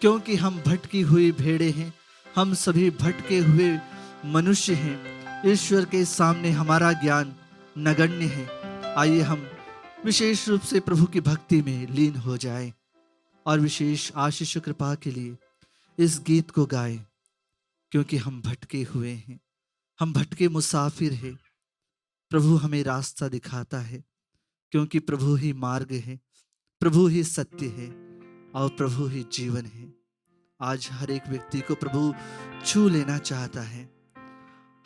क्योंकि हम भटकी हुई भेड़े हैं, हम सभी भटके हुए मनुष्य हैं। ईश्वर के सामने हमारा ज्ञान नगण्य है। आइए हम विशेष रूप से प्रभु की भक्ति में लीन हो जाएं और विशेष आशीष कृपा के लिए इस गीत को गाएं, क्योंकि हम भटके हुए हैं, हम भटके मुसाफिर हैं। प्रभु हमें रास्ता दिखाता है, क्योंकि प्रभु ही मार्ग है, प्रभु ही सत्य है और प्रभु ही जीवन है। आज हर एक व्यक्ति को प्रभु छू लेना चाहता है।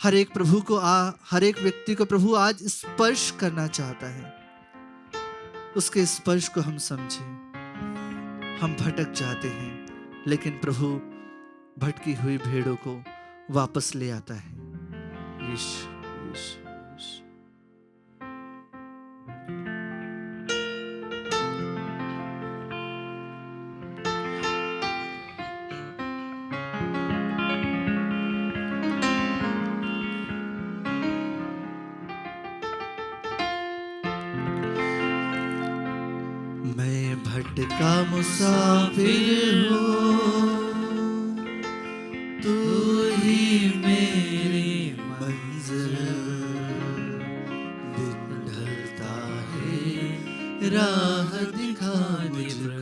हर एक व्यक्ति को प्रभु आज स्पर्श करना चाहता है। उसके स्पर्श को हम समझें। हम भटक जाते हैं, लेकिन प्रभु भटकी हुई भेड़ों को वापस ले आता है। यीशु, यीशु, यीशु। मैं भटका मुसाफिर हूँ, तू ही मेरी मंजिल। दिन ढलता है, राह दिखा मुझको।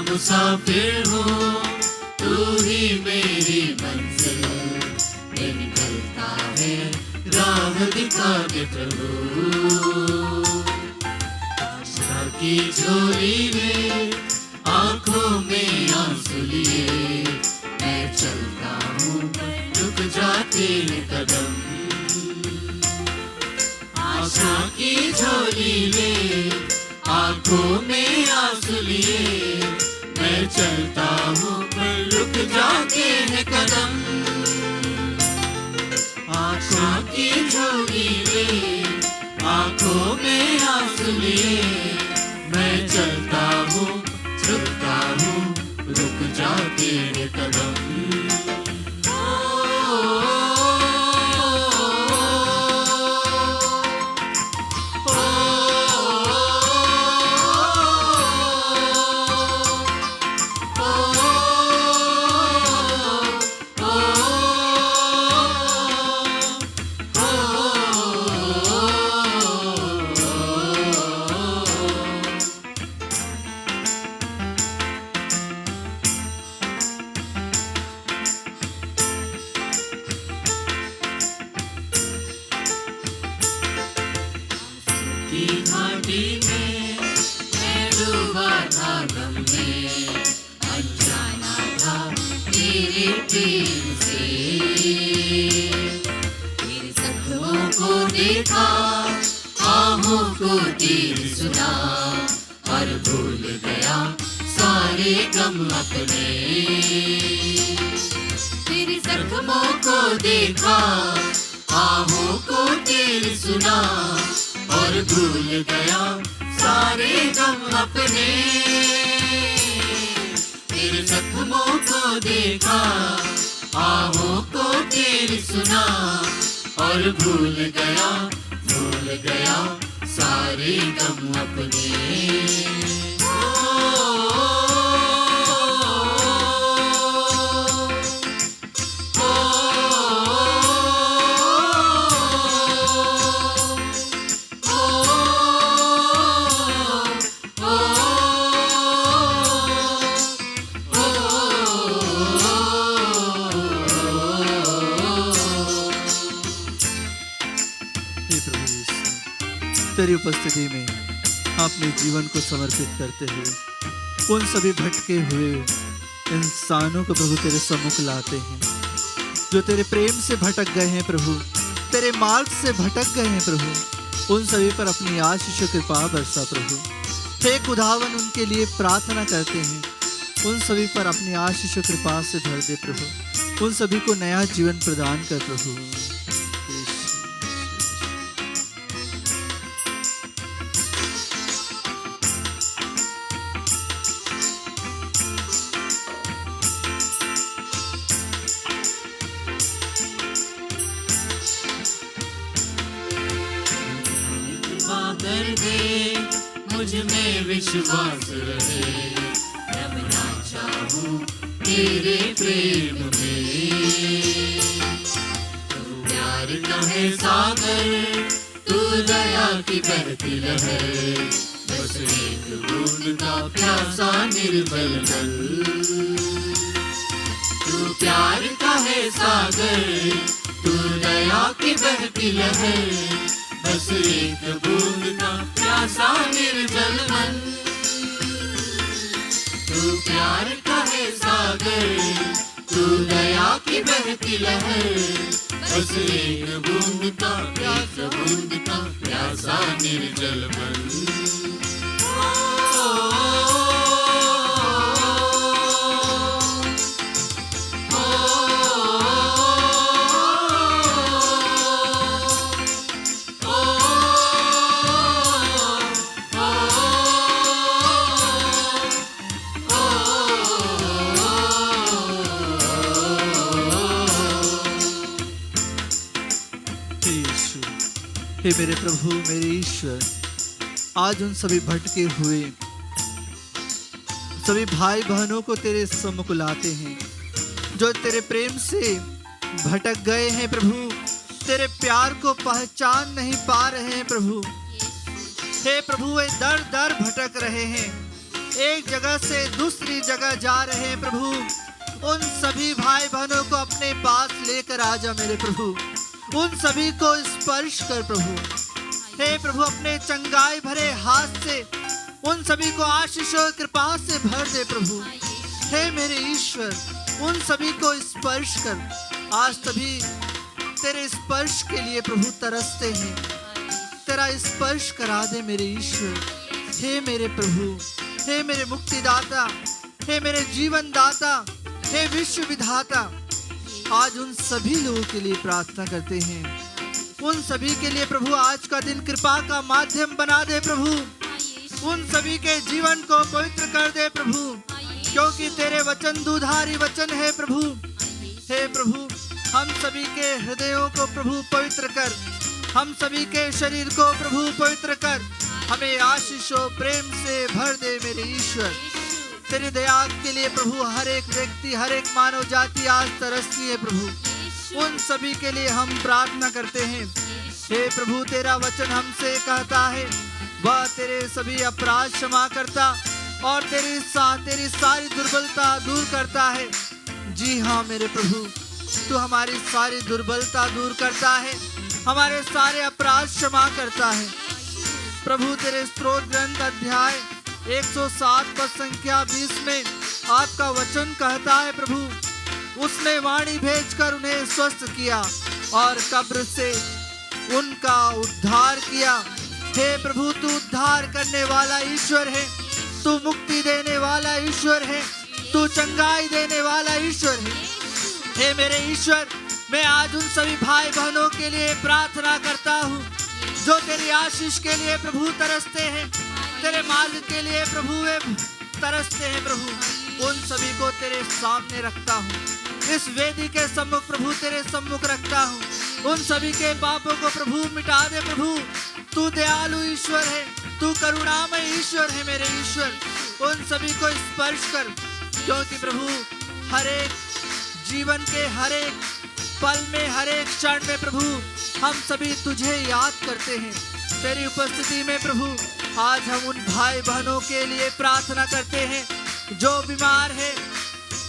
मुसाफिर हूँ, तू ही मेरी मंजिल। दिन ढलता है, राह दिखा दे प्रभु। आशा की झोली में आंखों में आंसू लिए मैं चलता हूँ, रुक जाते हैं कदम। आशा की झोली में आंखों में आंसू लिए मैं चलता हूँ, पर रुक जाते हैं कदम। आशा की झोली में आंखों में आंसू लिए मैं चलता हूँ, रुकता हूँ, रुक जाते हैं कदम। की घाटी में मैं डूबा था गम में, अनजाना था तेरे प्रेम से। तेरे जख्मों को देखा, आहों को तीर सुना, और भूल गया सारे गम अपने। तेरे जख्मों को देखा, आहों को तीर सुना, और भूल गया सारे गम अपने। तेरे जख्मों को देखा, आहों को तीर सुना, और भूल गया सारे गम अपने। हे प्रभु यीशु, तेरी उपस्थिति में अपने जीवन को समर्पित करते हुए उन सभी भटके हुए इंसानों को प्रभु तेरे सम्मुख लाते हैं, जो तेरे प्रेम से भटक गए हैं प्रभु, तेरे मार्ग से भटक गए हैं प्रभु। उन सभी पर अपनी आशीष और कृपा बरसा प्रभु। हे खुदावन, उनके लिए प्रार्थना करते हैं, उन सभी पर अपनी आशीष और कृपा से भर दे प्रभु। उन सभी को नया जीवन प्रदान कर प्रभु। कर दे मुझ में विश्वास रहे, रमना चाहूं तेरे प्रेम में। तू प्यार का है सागर, तू दया की बहती लहर, बस एक बूंद का प्यासा निर्मल जल। तू प्यार का है सागर, तू दया की बहती लहर, बस एक बूंद का प्यासा निर्जल मन। तू प्यार का है सागर, तू दया की बहती लहर, बस एक बूंद का प्यासा निर्जल मन। हे मेरे प्रभु, मेरे ईश्वर, आज उन सभी भटके हुए सभी भाई बहनों को तेरे सम्मुख लाते हैं, जो तेरे प्रेम से भटक गए हैं प्रभु, तेरे प्यार को पहचान नहीं पा रहे हैं प्रभु। हे प्रभु, वे दर दर भटक रहे हैं, एक जगह से दूसरी जगह जा रहे हैं प्रभु। उन सभी भाई बहनों को अपने पास लेकर आ जा मेरे प्रभु, उन सभी को स्पर्श कर प्रभु। हे प्रभु, अपने चंगाई भरे हाथ से उन सभी को आशीष और कृपा से भर दे प्रभु। हे मेरे ईश्वर, उन सभी को स्पर्श कर। आज सभी तेरे स्पर्श के लिए प्रभु तरसते हैं। तेरा स्पर्श करा दे मेरे ईश्वर। हे मेरे प्रभु, हे मेरे मुक्तिदाता, हे मेरे जीवन दाता, हे विश्व विधाता, आज उन सभी लोगों के लिए प्रार्थना करते हैं। उन सभी के लिए प्रभु आज का दिन कृपा का माध्यम बना दे प्रभु। उन सभी के जीवन को पवित्र कर दे प्रभु, क्योंकि तेरे वचन दूधारी वचन है प्रभु। हे प्रभु, हम सभी के हृदयों को प्रभु पवित्र कर, हम सभी के शरीर को प्रभु पवित्र कर, हमें आशीष और प्रेम से भर दे मेरे ईश्वर। तेरी दया के लिए प्रभु हर एक व्यक्ति, हर एक मानव जाति आज तरसती है प्रभु। उन सभी के लिए हम प्रार्थना करते हैं। हे प्रभु, तेरा वचन हमसे कहता है वह तेरे सभी अपराध क्षमा करता और तेरी सारी दुर्बलता दूर करता है। जी हाँ मेरे प्रभु, तू हमारी सारी दुर्बलता दूर करता है, हमारे सारे अपराध क्षमा करता है प्रभु। तेरे स्तोत्र ग्रंथ अध्याय 107 पद संख्या 20 में आपका वचन कहता है प्रभु, उसने वाणी भेजकर उन्हें स्वस्थ किया और कब्र से उनका उद्धार किया। हे प्रभु, तू उद्धार करने वाला ईश्वर है, तू मुक्ति देने वाला ईश्वर है, तू चंगाई देने वाला ईश्वर है। हे मेरे ईश्वर, मैं आज उन सभी भाई बहनों के लिए प्रार्थना करता हूँ जो तेरी आशीष के लिए प्रभु तरसते हैं, तेरे मार्ग के लिए प्रभु वे तरसते हैं प्रभु। उन सभी को तेरे सामने रखता हूँ, इस वेदी के सम्मुख प्रभु तेरे सम्मुख रखता हूँ। उन सभी के पापों को प्रभु मिटा दे प्रभु। तू दयालु ईश्वर है, तू करुणामय ईश्वर है मेरे ईश्वर। उन सभी को स्पर्श कर, क्योंकि प्रभु हर एक जीवन के हर एक पल में, हर एक क्षण में प्रभु हम सभी तुझे याद करते हैं। तेरी उपस्थिति में प्रभु आज हम उन भाई बहनों के लिए प्रार्थना करते हैं जो बीमार है,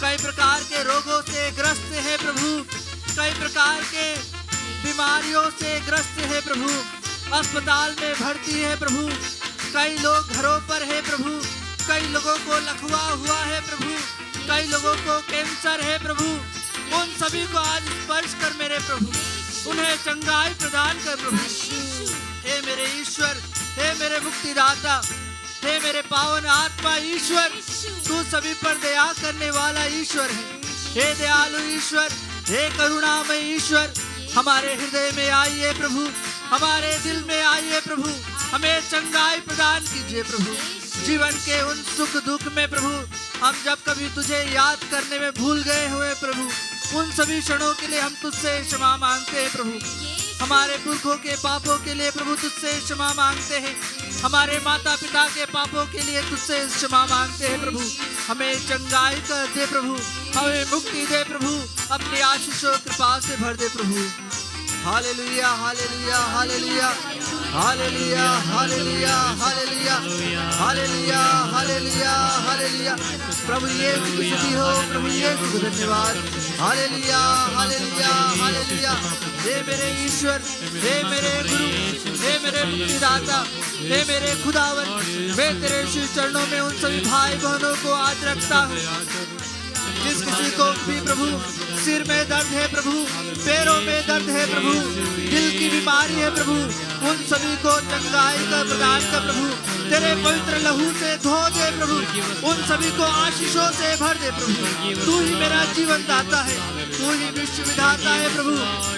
कई प्रकार के रोगों से ग्रस्त है प्रभु, कई प्रकार के बीमारियों से ग्रस्त है प्रभु, अस्पताल में भर्ती है प्रभु, कई लोग घरों पर है प्रभु, कई लोगों को लकवा हुआ है प्रभु, कई लोगों को कैंसर है प्रभु। उन सभी को आज स्पर्श कर मेरे प्रभु, उन्हें चंगाई प्रदान कर प्रभु। हे मेरे ईश्वर, हे मेरे मुक्तिदाता, हे मेरे पावन आत्मा ईश्वर, तू सभी पर दया करने वाला ईश्वर है। हे दयालु ईश्वर, हे करुणामय ईश्वर, हमारे हृदय में आइए प्रभु, हमारे दिल में आइए प्रभु, हमें चंगाई प्रदान कीजिए प्रभु। जीवन के उन सुख दुख में प्रभु हम जब कभी तुझे याद करने में भूल गए हुए प्रभु, उन सभी क्षणों के लिए हम तुझसे क्षमा मांगते हैं प्रभु। हमारे पुरखों के पापों के लिए प्रभु तुझसे क्षमा मांगते हैं, हमारे माता पिता के पापों के लिए तुझसे क्षमा मांगते हैं प्रभु। हमें चंगाई कर दे प्रभु, हमें मुक्ति दे प्रभु, अपनी आशीष और कृपा से भर दे प्रभु। Hallelujah hallelujah hallelujah hallelujah hallelujah hallelujah hallelujah hallelujah hallelujah. प्रभु यीशु की स्तुति हो, प्रभु यीशु को धन्यवाद। Hallelujah hallelujah hallelujah. हे मेरे ईश्वर, हे मेरे गुरु, हे मेरे मुक्तिदाता, हे मेरे खुदावन, मैं तेरे श्री चरणों में उन सभी भाई बहनों को आज रखता हूँ जिस किसी को भी प्रभु सिर में दर्द है प्रभु, पैरों में दर्द है प्रभु, दिल की बीमारी है प्रभु, उन सभी को चंगाई का प्रदान कर प्रभु। तेरे पवित्र लहू से धो दे प्रभु, उन सभी को आशीषों से भर दे प्रभु। तू ही मेरा जीवन दाता है, तू ही विश्व विधाता है प्रभु,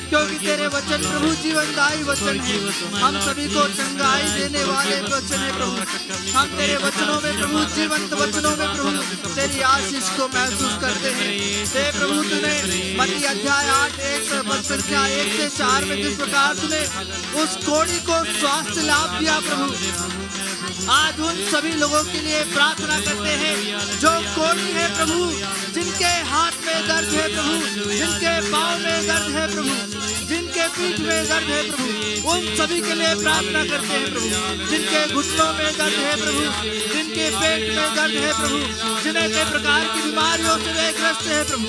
क्योंकि तेरे वचन प्रभु जीवनदायी वचन है। हम सभी को चंगाई देने वाले वचन है प्रभु। हम तेरे वचनों में प्रभु, जीवंत वचनों में प्रभु तेरी आशीष को महसूस करते हैं। हे प्रभु, तूने मत्ती अध्याय 8 संख्या 1 से 4 में जिस प्रकार तूने उस कोढ़ी को स्वास्थ्य लाभ दिया प्रभु, आज उन सभी लोगों के लिए प्रार्थना करते हैं जो कोढ़ी है प्रभु, जिनके हाथ में दर्द है प्रभु, जिनके पाँव में दर्द है प्रभु, जिनके पीठ में दर्द है प्रभु, उन सभी के लिए प्रार्थना करते हैं प्रभु। जिनके घुटनों में दर्द है प्रभु, जिनके पेट में दर्द है प्रभु, जिन्हें कई प्रकार की बीमारियों से वे ग्रस्त है प्रभु,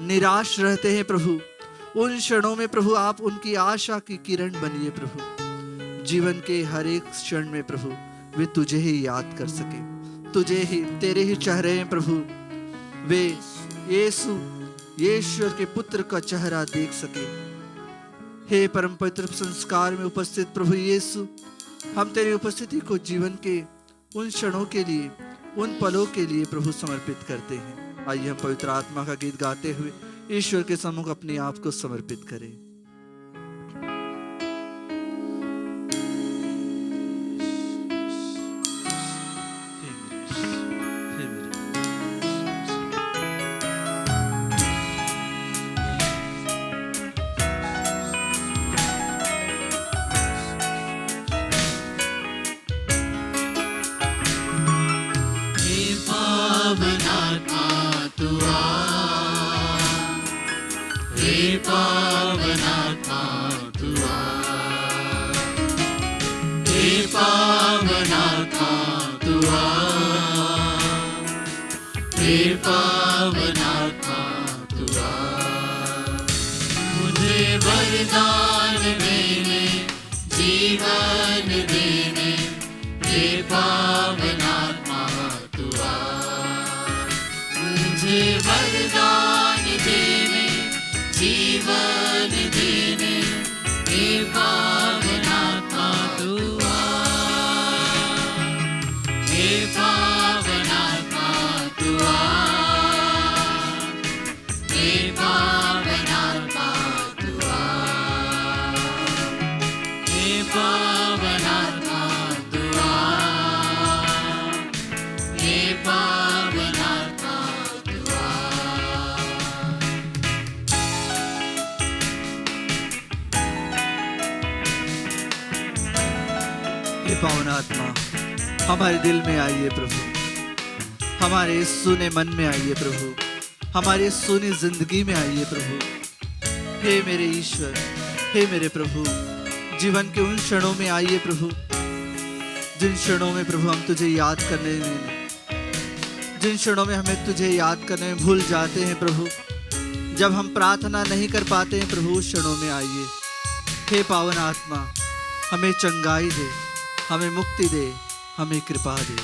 निराश रहते हैं प्रभु, उन क्षणों में प्रभु आप उनकी आशा की किरण बनिए प्रभु। जीवन के हर एक क्षण में प्रभु वे तुझे ही याद कर सके, तुझे ही, तेरे ही चेहरे हैं प्रभु वे यीशु के पुत्र का चेहरा देख सके। हे परम पवित्र संस्कार में उपस्थित प्रभु यीशु, हम तेरी उपस्थिति को जीवन के उन क्षणों के लिए, उन पलों के लिए प्रभु समर्पित करते हैं। आइए हम पवित्र आत्मा का गीत गाते हुए ईश्वर के सम्मुख अपने आप को समर्पित करें। मुझे वरदान देने, जीवन देने, हे पावन आत्मा तू आ। मुझे वरदान देने, जीवन देने, हे पावन आत्मा तू आ। हे पावन आत्मा तू आ। हे पावन आत्मा तू आ। हे पावन आत्मा तू आ। हे पावन आत्मा तू आ। हे पावन आत्मा हमारे दिल में आइए प्रभु, हमारे सुने मन में आइए प्रभु, हमारे सुनी जिंदगी में आइए प्रभु। हे मेरे ईश्वर, हे मेरे प्रभु, जीवन के उन क्षणों में आइए प्रभु, जिन क्षणों में प्रभु हम तुझे याद करने में, जिन क्षणों में हमें तुझे याद करने में भूल जाते हैं प्रभु, जब हम प्रार्थना नहीं कर पाते हैं प्रभु, उस क्षणों में आइए। हे पावन आत्मा हमें चंगाई दे, हमें मुक्ति दे, हमें कृपा दे।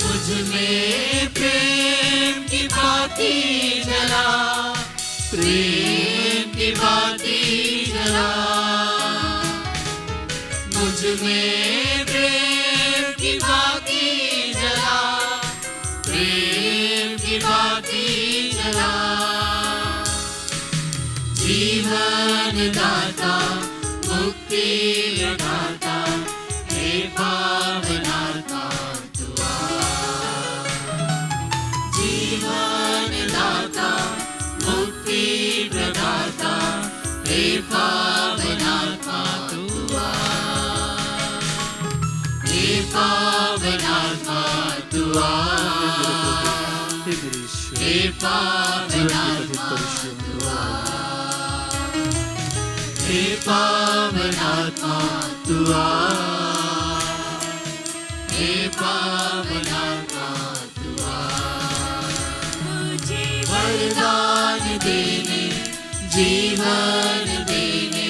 मुझमें प्रेम की बाती जला, प्रेम की बाती जला। मुझमें प्रेम की बाती जला, प्रेम की बाती जला। जीवन दाता, मुक्ति दाता, हे पावन आत्मा तू आ। जीवन दाता, मुक्ति प्रदाता, हे पावन आत्मा तू आ। हे पावन आत्मा तू आ। हे मेरे ईश्वर, हे पावन आत्मा तू आ। हे पावन आत्मा तू आ। हे पावन आत्मा तू आ। मुझे वरदान देने, जीवन देने,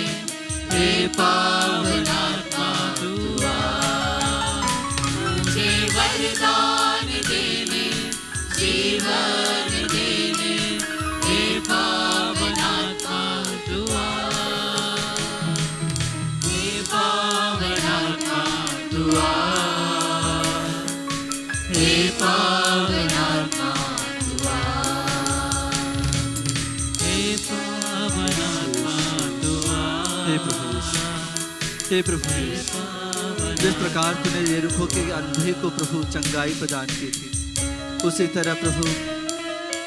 हे पावन आत्मा तू आ। मुझे वरदान देने, जीवन देने, हे पावन आत्मा तू आ। हे पावन आत्मा तू आ। हे पावन आत्मा तू आ। हे पावन आत्मा तू आ। हे प्रभु यीशु, हे प्रभु यीशु, जिस प्रकार तूने यरीहो के अंधे को प्रभु चंगाई प्रदान की थी, उसी तरह प्रभु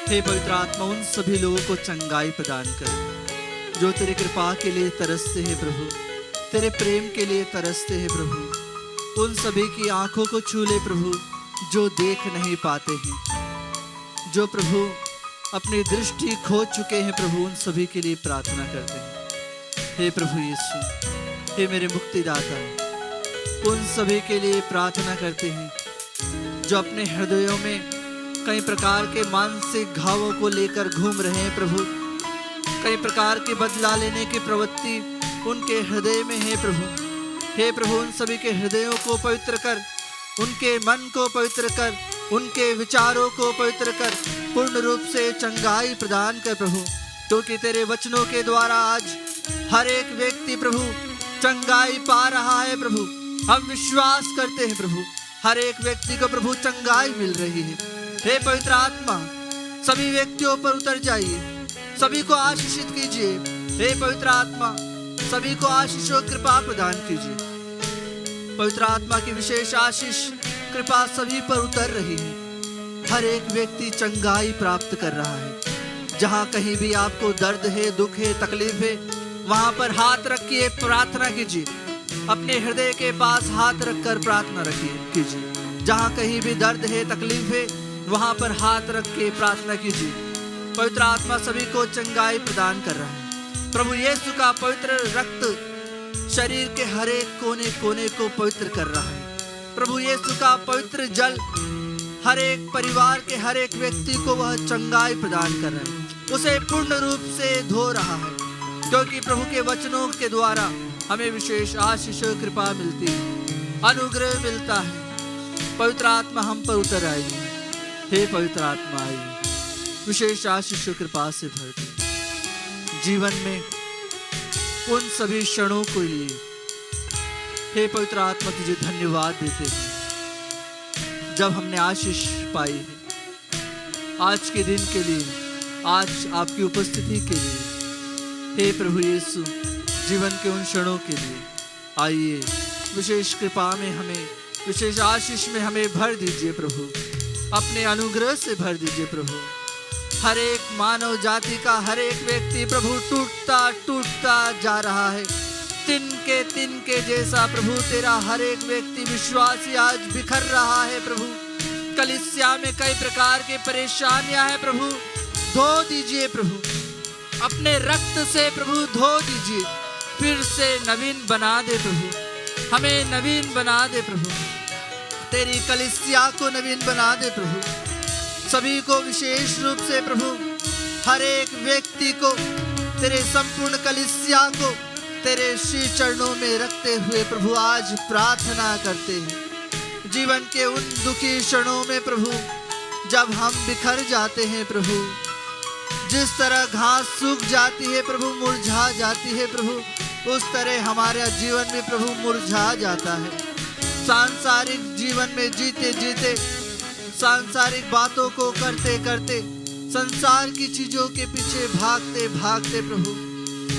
हे पवित्र आत्मा उन सभी लोगों को चंगाई प्रदान कर जो तेरी कृपा के लिए तरसते हैं प्रभु, तेरे प्रेम के लिए तरसते हैं प्रभु। उन सभी की आंखों को छू ले प्रभु जो देख नहीं पाते हैं, जो प्रभु अपनी दृष्टि खो चुके हैं प्रभु, उन सभी के लिए प्रार्थना करते हैं। हे प्रभु यीशु, हे मेरे मुक्तिदाता, उन सभी के लिए प्रार्थना करते हैं जो अपने हृदयों में कई प्रकार के मानसिक घावों को लेकर घूम रहे हैं प्रभु। कई प्रकार के बदला लेने की प्रवृत्ति उनके हृदय में है प्रभु। हे प्रभु, उन सभी के हृदयों को पवित्र कर, उनके मन को पवित्र कर, उनके विचारों को पवित्र कर, पूर्ण रूप से चंगाई प्रदान कर प्रभु। क्योंकि तेरे वचनों के द्वारा आज हर एक व्यक्ति प्रभु चंगाई पा रहा है प्रभु। हम विश्वास करते हैं प्रभु, हर एक व्यक्ति को प्रभु चंगाई मिल रही है। हे पवित्र आत्मा, सभी व्यक्तियों पर उतर जाइए, सभी को आशीषित कीजिए। हे पवित्र आत्मा, सभी को आशीष और कृपा प्रदान कीजिए। पवित्र आत्मा की विशेष आशीष कृपा सभी पर उतर रही है। हर एक व्यक्ति चंगाई प्राप्त कर रहा है। जहाँ कहीं भी आपको दर्द है, दुख है, तकलीफ है, वहां पर हाथ रखिए, प्रार्थना कीजिए। अपने हृदय के पास हाथ रखकर प्रार्थना कीजिए। जहाँ कहीं भी दर्द है, तकलीफ है, वहां पर हाथ रख के प्रार्थना कीजिए। पवित्र आत्मा सभी को चंगाई प्रदान कर रहा है। प्रभु यीशु का पवित्र रक्त शरीर के हर एक कोने कोने को पवित्र कर रहा है। प्रभु यीशु का पवित्र जल हर एक परिवार के हर एक व्यक्ति को वह चंगाई प्रदान कर रहा है, उसे पूर्ण रूप से धो रहा है। क्योंकि प्रभु के वचनों के द्वारा हमें विशेष आशीष और कृपा मिलती है, अनुग्रह मिलता है। पवित्र आत्मा हम पर उतर आएगी। हे पवित्र आत्मा आइए, विशेष आशीष और कृपा से भर दे जीवन में उन सभी क्षणों के लिए। हे पवित्र आत्मा, तुझे धन्यवाद देते हैं जब हमने आशीष पाई है आज के दिन के लिए, आज आपकी उपस्थिति के लिए। हे प्रभु यीशु, जीवन के उन क्षणों के लिए आइए, विशेष कृपा में हमें, विशेष आशीष में हमें भर दीजिए प्रभु। अपने अनुग्रह से भर दीजिए प्रभु। हर एक मानव जाति का हर एक व्यक्ति प्रभु टूटता टूटता जा रहा है, तिनके जैसा प्रभु। तेरा हर एक व्यक्ति विश्वासी आज बिखर रहा है प्रभु। कलीसिया में कई प्रकार की परेशानियां हैं प्रभु, धो दीजिए प्रभु। अपने रक्त से प्रभु धो दीजिए, फिर से नवीन बना दे प्रभु। हमें नवीन बना दे प्रभु, तेरी कलीसिया को नवीन बना दे प्रभु। सभी को विशेष रूप से प्रभु, हर एक व्यक्ति को, तेरे संपूर्ण कलीसिया को तेरे श्री चरणों में रखते हुए प्रभु आज प्रार्थना करते हैं। जीवन के उन दुखी क्षणों में प्रभु, जब हम बिखर जाते हैं प्रभु, जिस तरह घास सूख जाती है प्रभु, मुरझा जाती है प्रभु, उस तरह हमारे जीवन में प्रभु मुरझा जाता है। सांसारिक जीवन में जीते जीते, सांसारिक बातों को करते करते, संसार की चीजों के पीछे भागते भागते प्रभु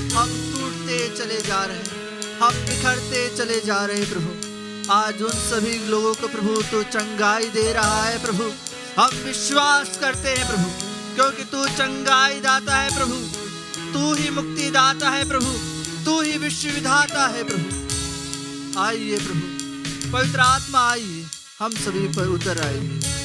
हम टूटते चले जा रहे हैं, हम बिखरते चले जा रहे हैं प्रभु। आज उन सभी लोगों को प्रभु तो चंगाई दे रहा है प्रभु। हम विश्वास करते हैं प्रभु, क्योंकि तू चंगाई दाता है प्रभु, तू ही मुक्ति दाता है प्रभु, तू ही विश्व विधाता है प्रभु। आइए प्रभु, पवित्र आत्मा आइए, हम सभी पर उतर आइए।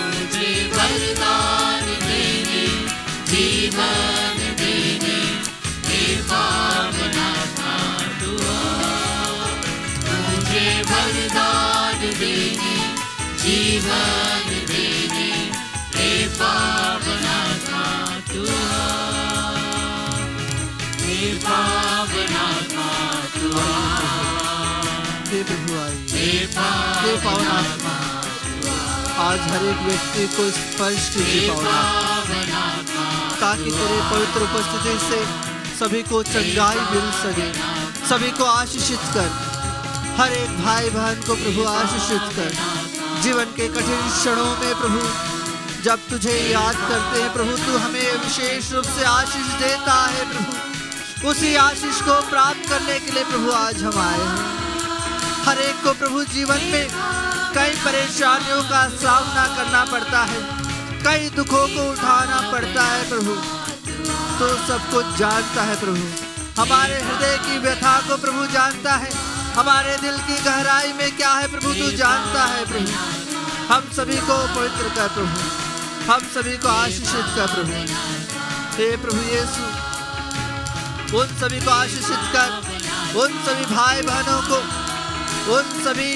मुझे वरदान देने जीवन देने हे पावन आत्मा तू आ, हे पावन आत्मा तू आ, हे प्रभु आइए, हे हे पावन आत्मा आज हर एक व्यक्ति को स्पर्श कीजिए पावन आत्मा, पावन आत्मा ताकि तेरे पवित्र उपस्थिति से सभी को चंगाई मिल सके, सभी को आशीषित कर, हर एक भाई बहन को प्रभु आशीषित कर। जीवन के कठिन क्षणों में प्रभु जब तुझे याद करते हैं प्रभु, तू हमें विशेष रूप से आशीष देता है प्रभु। उसी आशीष को प्राप्त करने के लिए प्रभु आज हम आए हैं। हर एक को प्रभु जीवन में कई परेशानियों का सामना करना पड़ता है, कई दुखों को उठाना पड़ता है प्रभु, तो सब कुछ जानता है प्रभु। हमारे हृदय की व्यथा को प्रभु जानता है, हमारे दिल की गहराई में क्या है प्रभु तू जानता है प्रभु। हम सभी को पवित्र कर प्रभु, हम सभी को आशीषित कर प्रभु। हे प्रभु यीशु, उन सभी को आशीषित कर, उन सभी भाई बहनों को, उन सभी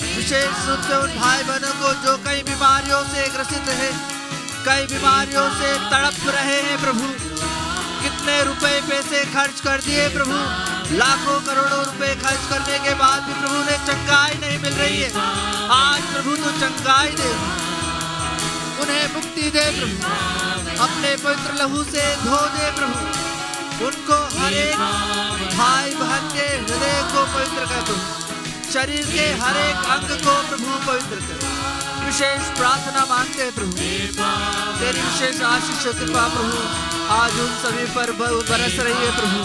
विशेष रूप से उन भाई बहनों को जो कई बीमारियों से ग्रसित है, कई बीमारियों से तड़प रहे हैं प्रभु। कितने रुपए पैसे खर्च कर दिए प्रभु, लाखों करोड़ों रुपए खर्च करने के बाद भी प्रभु ने चंगाई नहीं मिल रही है। आज प्रभु तू चंगाई दे, उन्हें मुक्ति दे प्रभु, अपने पवित्र लहू से धो दे प्रभु। उनको हर एक भाई बहन के हृदय को पवित्र कर प्रभु, शरीर के हर एक अंग को प्रभु पवित्र कर। विशेष प्रार्थना मांगते हैं प्रभु, तेरी विशेष आशीष कृपा प्रभु आज उन सभी पर बरस रही है प्रभु।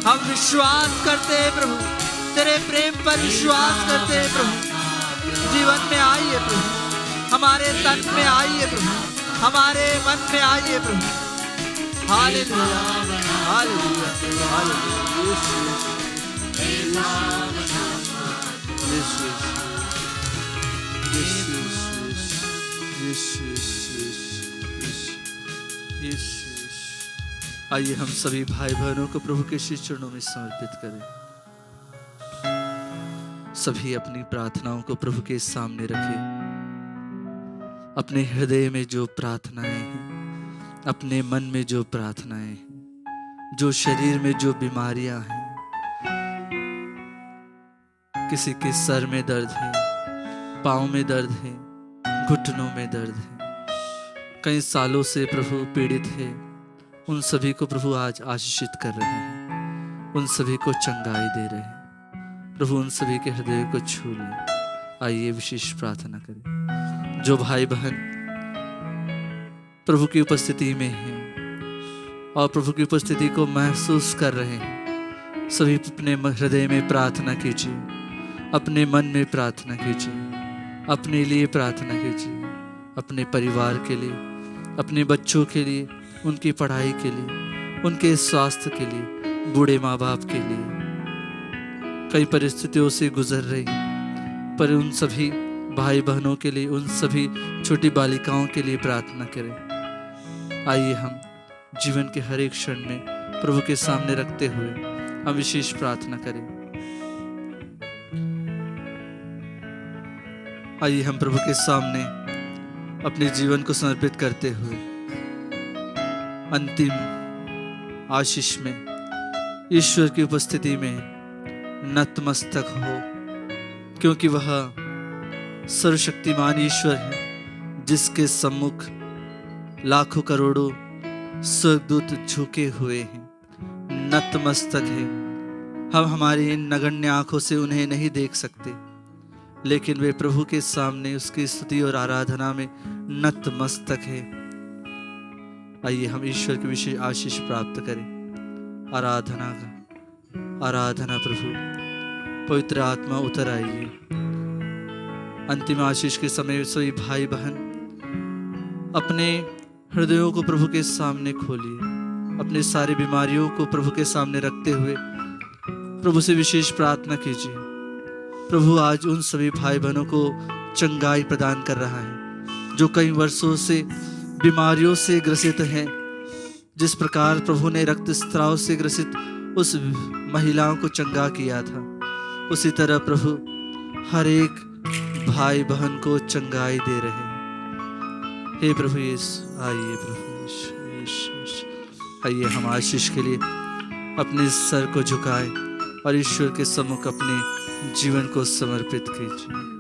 हम विश्वास करते हैं प्रभु, तेरे प्रेम पर विश्वास करते हैं प्रभु। जीवन में आइए प्रभु, हमारे तन में आइए प्रभु, हमारे मन में आइए प्रभु। Hallelujah, hallelujah, hallelujah. Yeshu, Yeshu, Yeshu, Yeshu, Yeshu, Yeshu. आइए हम सभी भाई बहनों को प्रभु के श्री चरणों में समर्पित करें। सभी अपनी प्रार्थनाओं को प्रभु के सामने रखें। अपने हृदय में जो प्रार्थनाएं हैं, अपने मन में जो प्रार्थनाएं हैं, जो शरीर में जो बीमारियां हैं, किसी के सर में दर्द है, पाँव में दर्द है, घुटनों में दर्द है, कई सालों से प्रभु पीड़ित है, उन सभी को प्रभु आज आशीषित कर रहे हैं, उन सभी को चंगाई दे रहे हैं। प्रभु उन सभी के हृदय को छू ले। आइए विशेष प्रार्थना करें। जो भाई बहन प्रभु की उपस्थिति में हैं और प्रभु की उपस्थिति को महसूस कर रहे हैं, सभी अपने हृदय में प्रार्थना कीजिए, अपने मन में प्रार्थना कीजिए, अपने लिए प्रार्थना कीजिए, अपने परिवार के लिए, अपने बच्चों के लिए, उनकी पढ़ाई के लिए, उनके स्वास्थ्य के लिए, बूढ़े माँ बाप के लिए। कई परिस्थितियों से गुजर रही, पर उन सभी भाई बहनों के लिए, उन सभी छोटी बालिकाओं के लिए प्रार्थना करें। आइए हम जीवन के हर एक क्षण में प्रभु के सामने रखते हुए हम विशेष प्रार्थना करें। आइए हम प्रभु के सामने अपने जीवन को समर्पित करते हुए अंतिम आशीष में ईश्वर की उपस्थिति में नतमस्तक हो, क्योंकि वह सर्वशक्तिमान ईश्वर है जिसके सम्मुख लाखों करोड़ों स्वर्गदूत झुके हुए हैं, नतमस्तक है। हम हमारी इन नगण्य आंखों से उन्हें नहीं देख सकते, लेकिन वे प्रभु के सामने उसकी स्तुति और आराधना में नतमस्तक है। आइए हम ईश्वर की विशेष आशीष प्राप्त करें। आराधना प्रभु, पवित्र आत्मा उतर आइए। अंतिम आशीष के समय सभी भाई बहन अपने हृदयों को प्रभु के सामने खोलिए, अपने सारी बीमारियों को प्रभु के सामने रखते हुए प्रभु से विशेष प्रार्थना कीजिए। प्रभु आज उन सभी भाई बहनों को चंगाई प्रदान कर रहा है जो कई वर्षों से बीमारियों से ग्रसित हैं। जिस प्रकार प्रभु ने रक्तस्राव से ग्रसित उस महिलाओं को चंगा किया था, उसी तरह प्रभु हर एक भाई बहन को चंगाई दे रहे हैं। हे प्रभु यीशु, आइए प्रभु यीशु, यीशु, यीशु। आइए हम आशीष के लिए अपने सर को झुकाए और ईश्वर के सम्मुख अपने जीवन को समर्पित कीजिए।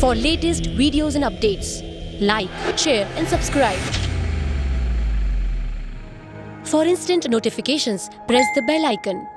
For latest videos and updates, like, share and subscribe. For instant notifications, press the bell icon.